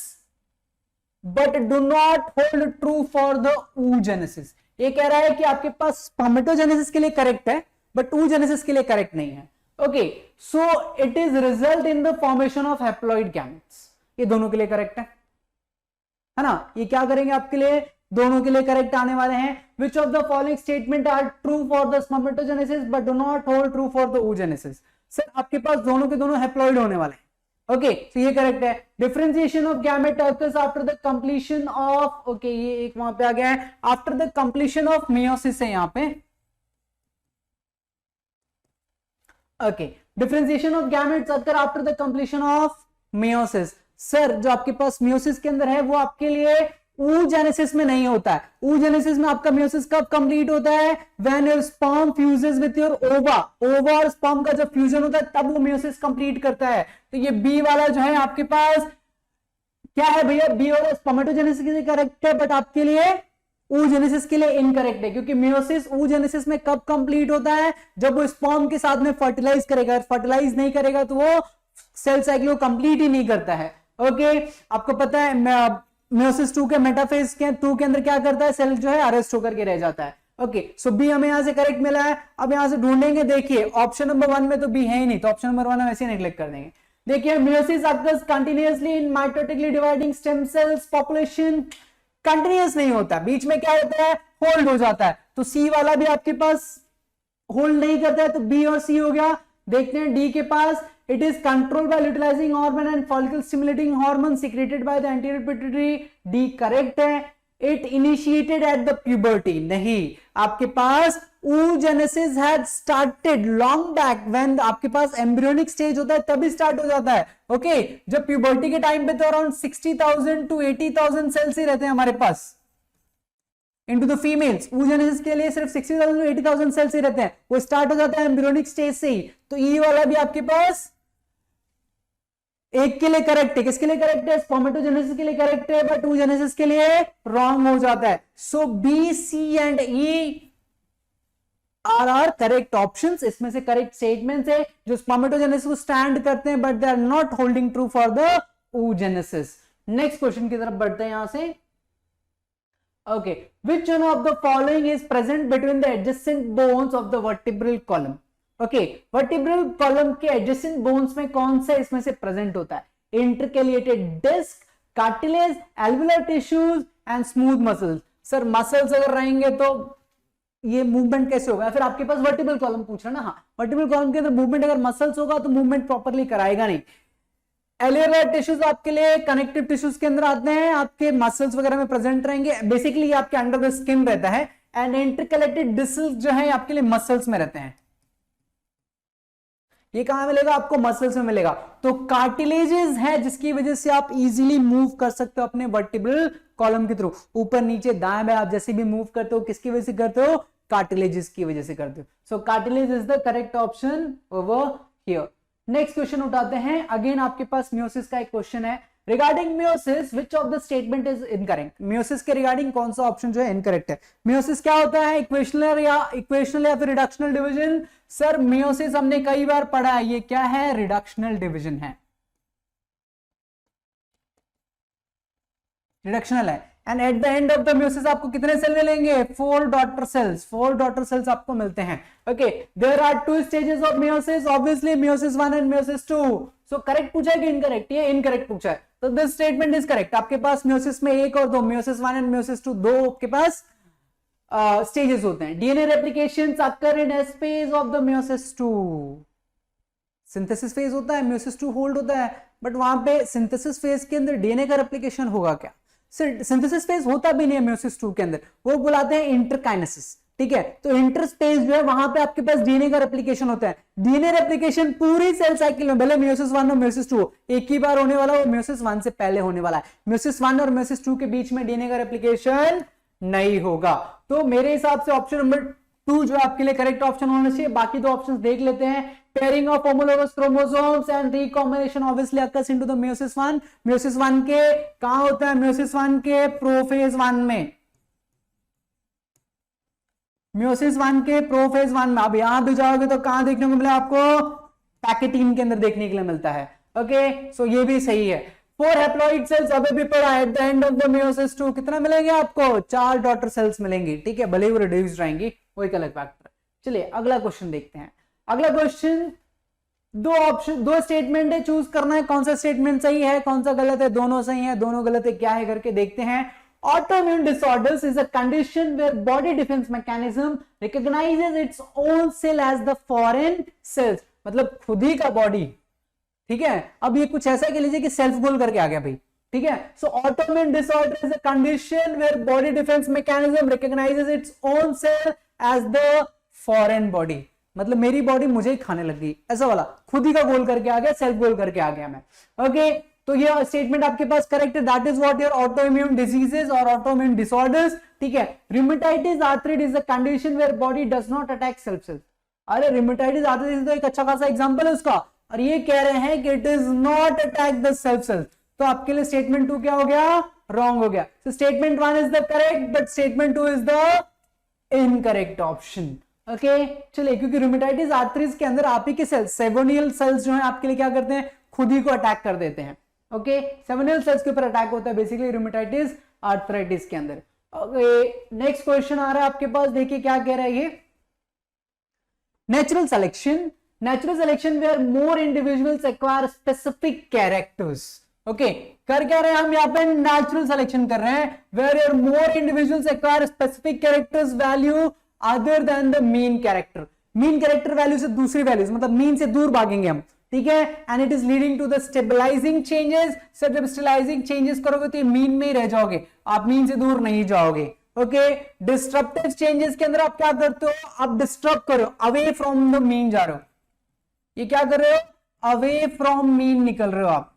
but do not hold true for the oogenesis। ये कह रहा है कि आपके पास स्पर्मेटोजेनेसिस के लिए करेक्ट है बट oogenesis के लिए करेक्ट नहीं है। Okay, so it is result in the formation of haploid gametes. ये दोनों के लिए करेक्ट है ना, ये क्या करेंगे आपके लिए, दोनों के लिए करेक्ट आने वाले हैं। Which of the following statement are true for the spermatogenesis but do not hold true for the oogenesis। Sir आपके पास दोनों के दोनों हैप्लॉइड होने वाले हैं। ओके, तो ये करेक्ट है। Differentiation of gamete occurs after the completion of, okay ये एक वहां पे आ गया है, after the completion of meiosis है यहां पे। Okay, differentiation of gametes occur after the completion of meiosis. Sir जो आपके पास मेयोसिस के अंदर है वो आपके लिए oogenesis में नहीं होता है। oogenesis में आपका मेयोसिस कब कंप्लीट होता है, when your sperm fuses with your ओवा। ओवा और स्पर्म का जब फ्यूजन होता है तब वो मेयोसिस कंप्लीट करता है। तो ये बी वाला जो है आपके पास क्या है भैया, बी वाला स्पर्मेटोजेनेसिस के लिए करेक्ट है बट आपके लिए oogenesis के लिए इनकरेक्ट है, क्योंकि मेयोसिस oogenesis में कब कंप्लीट होता है, जब वो स्पर्म के साथ में फर्टिलाइज करेगा, फर्टिलाइज नहीं करेगा तो वो सेल साइकिल को कंप्लीट ही नहीं करता है। ओके, आपको पता है मेयोसिस 2 के मेटाफेज के 2 के अंदर क्या करता है, सेल जो है अरेस्ट होकर के रह जाता है। ओके, सो बी हमें यहां से करेक्ट मिला है। अब यहां से ढूंढेंगे, देखिए ऑप्शन नंबर 1 में तो बी है ही नहीं, तो ऑप्शन नंबर 1 हम ऐसे नेग्लेक्ट कर देंगे। देखिए meiosis occurs continuously in mitotically dividing stem cells population। Continuous नहीं होता, बीच में क्या होता है, होल्ड हो जाता है। तो सी वाला भी आपके पास होल्ड नहीं करता है, तो बी और सी हो गया। देखते हैं डी के पास, it is controlled by luteinizing hormone and follicle stimulating hormone secreted by the anterior pituitary। D correct है। it initiated at the puberty। नहीं, आपके पास oogenesis had started long back when आपके पास embryonic stage होता है तभी start हो जाता है। ओके, जब puberty के टाइम पे तो अराउंड 60,000 to 80,000 सेल्स ही रहते हैं हमारे पास into the females। oogenesis के लिए सिर्फ 60,000 to 80,000 सेल्स ही रहते हैं, वो स्टार्ट हो जाता है एम्ब्रियोनिक स्टेज से ही। तो ई वाला भी आपके पास एक के लिए करेक्ट है, किसके लिए करेक्ट है, स्पर्मेटोजेनेसिस के लिए करेक्ट है बट oogenesis के लिए रॉन्ग हो जाता है। So B, C and E are correct options. इसमें से करेक्ट स्टेटमेंट्स है जो स्पर्मेटोजेनेसिस को स्टैंड करते हैं but they are not holding true for the oogenesis। Next question की तरफ बढ़ते हैं यहां से। Okay, which one of the following is present between the adjacent bones of the vertebral column। Okay, vertebral column के adjacent bones में कौन सा इसमें से प्रेजेंट होता है, intercalated disc, cartilage, alveolar tissues and smooth muscles. Sir muscles अगर रहेंगे तो ये मूवमेंट कैसे होगा, फिर आपके पास वर्टिब्रल कॉलम पूछ रहा है ना। हाँ, वर्टिब्रल कॉलम के अंदर मूवमेंट अगर मसल्स होगा तो मूवमेंट प्रॉपरली कराएगा नहीं। एलियोलर टिश्यूज आपके लिए कनेक्टिव टिश्यूज के अंदर आते हैं, आपके मसल्स वगैरह में प्रेजेंट रहेंगे, बेसिकली ये आपके अंडर द स्किन रहता है, एंड इंटरकलेक्टेड डिस्क जो है आपके लिए मसल्स में रहते हैं। ये कहां मिलेगा आपको? मसल्स में मिलेगा। तो कार्टिलेजेस है जिसकी वजह से आप इजीली मूव कर सकते हो अपने वर्टिब्रल कॉलम के थ्रू, ऊपर नीचे दाएं बाएं आप जैसे भी मूव करते हो किसकी वजह से करते हो? कार्टिलेजेस की वजह से करते हो। So cartilage is the correct option over here. Next question उठाते हैं, अगेन आपके पास मियोसिस का एक क्वेश्चन है। Regarding meiosis which of the statement is incorrect? Meiosis के रिगार्डिंग कौन सा ऑप्शन जो है इनकरेक्ट है? मियोसिस क्या होता है? इक्वेशनल या फिर रिडक्शनल डिवीजन? सर मियोसिस हमने कई बार पढ़ा है, ये क्या है? रिडक्शनल डिवीजन है, रिडक्शनल है। And at the end of the meiosis आपको कितने सेल मिलेंगे? 4 डॉटर सेल्स, 4 डॉटर सेल्स आपको मिलते हैं। Okay, there are 2 stages of meiosis, obviously meiosis 1 and meiosis 2। So correct पूछा है कि इनकरेक्ट? ये इनकरेक्ट पूछा है, तो दिस स्टेटमेंट इज करेक्ट। आपके पास मियोसिस में 1 और 2, मियोसिस 1 एंड मियोसिस 2, 2 आपके पास स्टेजेस होते हैं। DNA replication occur in S phase of the meiosis 2। Synthesis phase होता है, मियोसिस 2 होल्ड होता है, बट वहां पे सिंथेसिस फेज के अंदर डीएनए का रेप्लिकेशन होगा क्या? सिंथेसिस फेज होता भी नहीं है मियोसिस 2 के अंदर, वो बुलाते हैं इंटरकाइनेसिस। ठीक है, तो इंटरस्पेस जो है वहां पे आपके पास डीएनए का रेप्लिकेशन होता है। डीएनए रेप्लिकेशन पूरी सेल साइकिल में, भले मियोसिस 1 और मियोसिस 2 एक ही बार होने वाला, वो मियोसिस 1 से पहले होने वाला है। मियोसिस 1 और मियोसिस 2 के बीच में डीएनए का रेप्लिकेशन नहीं होगा। तो मेरे हिसाब से ऑप्शन नंबर 2 जो आपके लिए करेक्ट ऑप्शन होना चाहिए। बाकी 2 ऑप्शंस देख लेते हैं। Pairing of homologous chromosomes and recombination obviously occurs into the meiosis 1। Meiosis 1 के कहां होता है? मियोसिस 1 के प्रोफेज 1 में, मियोसिस 1 के प्रोफेज 1 में। अब यहां भी जाओगे तो कहां देखने को मिला आपको? पैकेटीन के अंदर देखने के लिए मिलता है। ओके, सो ये भी सही है। 4 हैप्लॉइड सेल्स अभी भी पड़ा है। At the end of the meiosis 2 कितना मिलेंगे आपको? 4 डॉटर सेल्स मिलेंगी। ठीक है, भले ही वो रिड्यूस्ड रहेंगी, वो एक अलग फैक्टर है। चलिए अगला क्वेश्चन देखते हैं। अगला क्वेश्चन, 2 स्टेटमेंट है, चूज करना है कौन सा स्टेटमेंट सही है कौन सा गलत है। दोनों सही है, दोनों गलत है, क्या है करके देखते हैं। Autoimmune disorders is a condition where body defense mechanism recognizes its own cell as the foreign cells। मतलब खुद ही का बॉडी, ठीक है। अब ये कुछ ऐसा कह लीजिए कि सेल्फ गोल करके आ गया भाई, ठीक है। So autoimmune disorder is a condition where body defence mechanism recognises its own cell as the foreign body. मतलब मेरी बॉडी मुझे ही खाने लग गई, ऐसा वाला, खुद ही का गोल करके आ गया, सेल्फ गोल करके आ गया मैं। ओके, तो ये स्टेटमेंट आपके पास करेक्ट है। That is what your autoimmune diseases और ऑटोइम्यून डिसऑर्डर्स, ठीक है। Rheumatoid arthritis is a condition where body does not attack self self. अरे रूमेटाइटिस आर्थराइटिस तो एक अच्छा खासा एग्जांपल है उसका, और ये कह रहे हैं कि it is not attack the self self. तो आपके लिए स्टेटमेंट 2 क्या हो गया? रॉन्ग हो गया। so statement 1 is the correct but statement 2 is the incorrect option. Okay, चलिए, क्योंकि रूमेटाइटिस आर्थराइटिस के अंदर आप ही के सेल्स, सेवोनियल सेल्स जो है आपके लिए क्या करते हैं? खुद ही को अटैक कर देते हैं। ओके, सेवोनियल सेल्स के ऊपर अटैक होता है बेसिकली रूमेटाइटिस आर्थराइटिस के अंदर। ओके, नेक्स्ट क्वेश्चन आ रहा है आपके पास, देखिए क्या कह रहा है ये। Natural selection, natural selection where more individuals acquire specific characters. Okay, कर क्या रहे हैं हम यहाँ पे? नेचुरल सिलेक्शन कर रहे हैं, where your more individuals acquire specific characters value other than the mean character. Mean character value से दूसरी वैल्यूज, मतलब मीन से दूर भागेंगे हम, ठीक है। And it is leading to the stabilising changes. Sir जब स्टेबलाइजिंग चेंजेस करोगे तो ये मीन में ही रह जाओगे, आप मीन से दूर नहीं जाओगे। ओके, डिस्ट्रप्टिव चेंजेस के अंदर आप क्या करते हो? आप डिस्टर्ब करो, अवे फ्रॉम द मीन जा रहे हो। ये क्या कर रहे हो? अवे फ्रॉम मीन निकल रहे हो आप।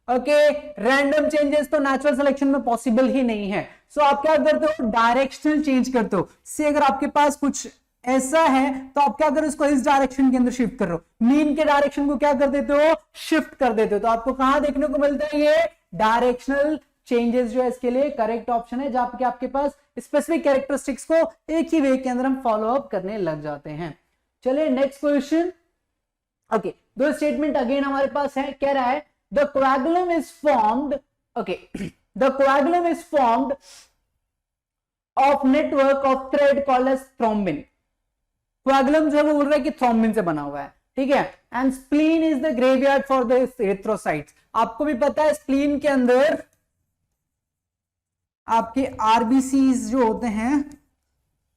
ओके, रैंडम चेंजेस तो नेचुरल सिलेक्शन में पॉसिबल ही नहीं है। सो आप क्या करते हो? डायरेक्शनल चेंज करते हो। से अगर आपके पास कुछ ऐसा है तो आप क्या करो? इसको इस डायरेक्शन के अंदर शिफ्ट कर रहे हो, मीन के डायरेक्शन को क्या कर देते हो? शिफ्ट कर देते हो। तो आपको कहां देखने को मिलता है? ये डायरेक्शनल चेंजेस जो है इसके लिए करेक्ट ऑप्शन है, जहां पे आपके पास स्पेसिफिक कैरेक्टरिस्टिक्स को एक ही वे के अंदर हम फॉलो अप करने लग जाते हैं। चलिए next question. Okay, 2 statement again हमारे पास है, कह रहा है the coagulum is formed, okay, the coagulum is formed of network of thread called as thrombin. Coagulum जो है वो बोल रहा है कि थ्रोम्बिन से बना हुआ है, ठीक है। And spleen is the graveyard for the erythrocytes. आपको भी पता है स्प्लीन के अंदर आपके आरबीसीज जो होते हैं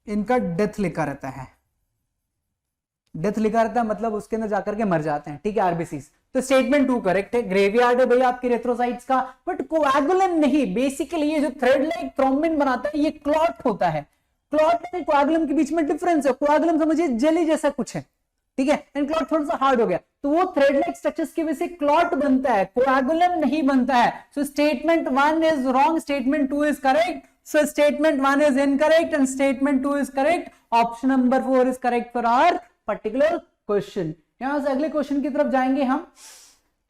इनका डेथ लिखा रहता है। डेथ लिखा रहता है मतलब उसके अंदर जाकर के मर जाते हैं, ठीक है, आरबीसीज। तो स्टेटमेंट 2 करेक्ट है। ग्रेवयार्ड है भैया आपके रेथ्रोसाइट्स का, बट कोएगुलम नहीं। बेसिकली ये जो थ्रेड लाइक थ्रोम्बिन बनाता है ये क्लॉट होता है। क्लॉट एंड कोएगुलम के बीच में डिफरेंस है। कोएगुलम समझिए जेली जैसा कुछ है, ठीक है, एंड क्लॉट थोड़ा सा हार्ड हो गया, तो वो थ्रेड लाइक स्ट्रक्चर्स की वजह से क्लॉट बनता है, कोएगुलम नहीं बनता है। So statement 1 is wrong, statement 2 is correct. So statement 1 is incorrect and statement 2 is correct. Option number 4 is correct for our particular question. यहां से अगले क्वेश्चन की तरफ जाएंगे हम।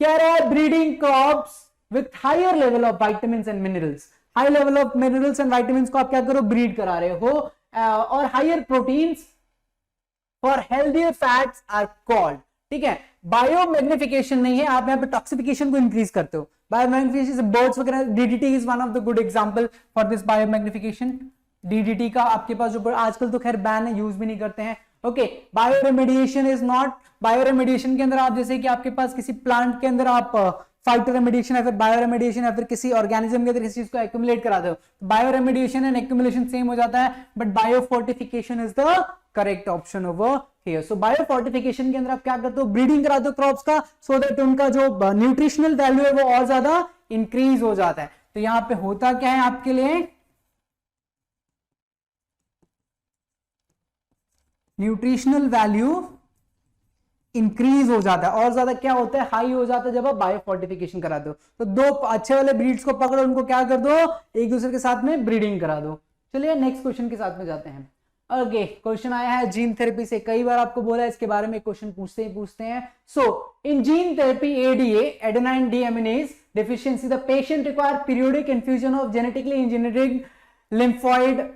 क्या रहा है, breeding crops with higher level of vitamins and minerals. High level of minerals and vitamins को आप क्या करो, ब्रीड करा रहे हो, और higher proteins for healthier fats are called, ठीक है। बायोमैग्निफिकेशन नहीं है, आप यहाँ पे टॉक्सिफिकेशन को इंक्रीज करते हो। बायोमैग्निफिकेशन बर्ड्स वगैरह, DDT is one of the good example for this biomagnification. DDT का आपके पास जो आजकल तो खैर बैन है, यूज भी नहीं करते हैं। Okay, bioremediation is not, bioremediation के अंदर आप जैसे कि आपके पास किसी प्लांट के अंदर आप फाइटोरेमेडिएशन या फिर बायोरेमेडिएशन या फिर किसी ऑर्गेनिज्म के अंदर किसी चीज को एक्यूमुलेट करा दो, बायोरेमेडिएशन एंड एक्यूमुलेशन सेम हो जाता है, but biofortification is the correct option over here. So biofortification के अंदर आप क्या करते हो, ब्रीडिंग करा दो क्रॉप्स का, सो दैट उनका जो न्यूट्रिशनल वैल्यू है वो और ज्यादा इंक्रीज हो जाता है। तो यहां पे होता क्या है आपके लिए, न्यूट्रिशनल वैल्यू इंक्रीज हो जाता है, और ज्यादा क्या होता है, हाई हो जाता है जब आप बायोफोर्टिफिकेशन करा दो। तो दो अच्छे वाले ब्रीड्स को पकड़ो, उनको क्या कर दो, एक दूसरे के साथ में ब्रीडिंग करा दो। चलिए नेक्स्ट क्वेश्चन के साथ में जाते हैं। ओके, क्वेश्चन आया है जीन थेरेपी से। कई बार आपको बोला है इसके बारे में क्वेश्चन पूछते हैं। So in gene therapy ADA, adenine deaminase deficiency, the patient require periodic infusion of genetically engineering lymphoid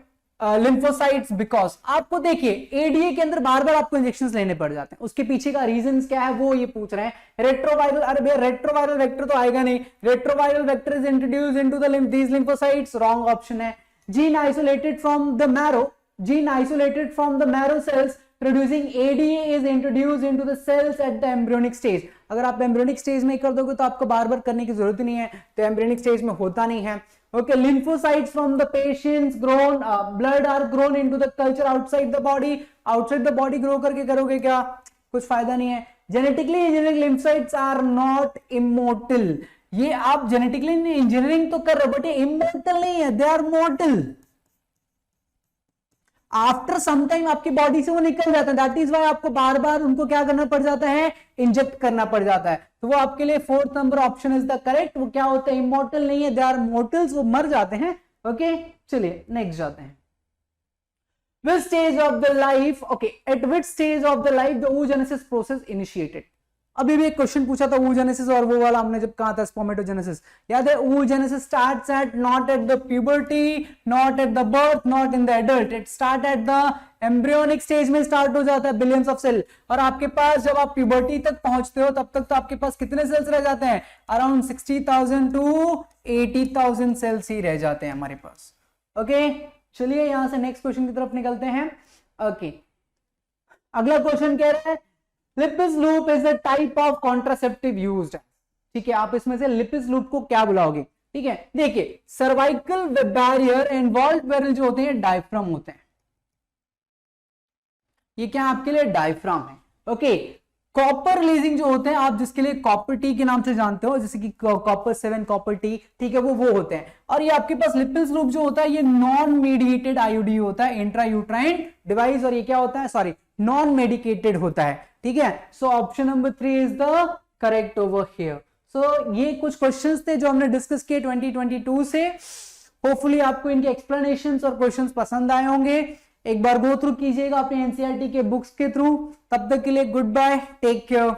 lymphocytes, because आपको देखिए एडीए के अंदर बार बार आपको इंजेक्शंस लेने पड़ जाते हैं। उसके पीछे का रीजंस क्या है वो ये पूछ रहे हैं। रेट्रोवायरल, अरे भैया रेट्रोवायरल वेक्टर तो आएगा नहीं। Retroviral vector is introduced into the these lymphocytes, wrong option है। Gene isolated from the marrow, gene isolated from the marrow cells producing ADA is introduced into the cells at the embryonic stage। अगर आप embryonic stage में कर दोगे तो आपको बार बार करने की जरूरत नहीं है, तो एम्ब्रियोनिक स्टेज में होता नहीं है। Okay, lymphocytes from the patient's grown blood are grown into the culture outside the body, outside the body grow करके करोगे क्या, कुछ फायदा नहीं है। Genetically engineering lymphocytes are not immortal, ये आप जेनेटिकली इंजीनियरिंग तो कर रहे हो बट ये इमोर्टल नहीं है, they are mortal. After some time आपकी बॉडी से वो निकल जाता है, दैट इज वाई आपको बार बार उनको क्या करना पड़ जाता है, इंजेक्ट करना पड़ जाता है। तो वो आपके लिए 4th number option is the correct. वो क्या होते हैं, इमोर्टल नहीं है, दे आर मोर्टल्स, वो मर जाते हैं। ओके, चलिए नेक्स्ट जाते हैं। Which stage of the life, okay, at which stage of the life the oogenesis process initiated? अभी भी एक क्वेश्चन पूछा था oogenesis, और वो वाला हमने जब कहा था spermatogenesis, याद है, oogenesis starts at not at the puberty, not at the birth, not in the adult, it start at the embryonic stage में start हो जाता है, billions of cell। और आपके पास जब आप puberty तक पहुंचते हो तब तक तो आपके पास कितने सेल्स रह जाते हैं, अराउंड 60,000 to 80,000 सेल्स ही रह जाते हैं हमारे पास। ओके, चलिए यहां से नेक्स्ट क्वेश्चन की तरफ निकलते हैं। ओके, अगला क्वेश्चन कह रहा है Lippes loop is a type of contraceptive used. ठीक है, आप इसमें से लिपिस लूप को क्या बुलाओगे? ठीक है, देखिए cervical barrier and vault barrier जो होते हैं डायफ्राम होते हैं। ये क्या आपके लिए डायफ्राम है। ओके, कॉपर रिलीजिंग जो होते हैं आप जिसके लिए कॉपर टी के नाम से जानते हो, जैसे कि कॉपर 7 कॉपर टी, ठीक है, वो होते हैं। और ये आपके पास लिपिस लूप जो होता है ये नॉन मेडिएटेड आईयूडी होता है, इंट्रा यूट्राइन डिवाइस, और ये क्या होता है, सॉरी, नॉन मेडिकेटेड होता है। ठीक है, so option number 3 is the correct over here. So ये कुछ क्वेश्चंस थे जो हमने डिस्कस किए 2022 से। होपफुली आपको इनके एक्सप्लेनेशंस और क्वेश्चंस पसंद आए होंगे। एक बार गो थ्रू कीजिएगा अपने एनसीईआरटी के बुक्स के थ्रू। तब तक के लिए गुड बाय, टेक केयर।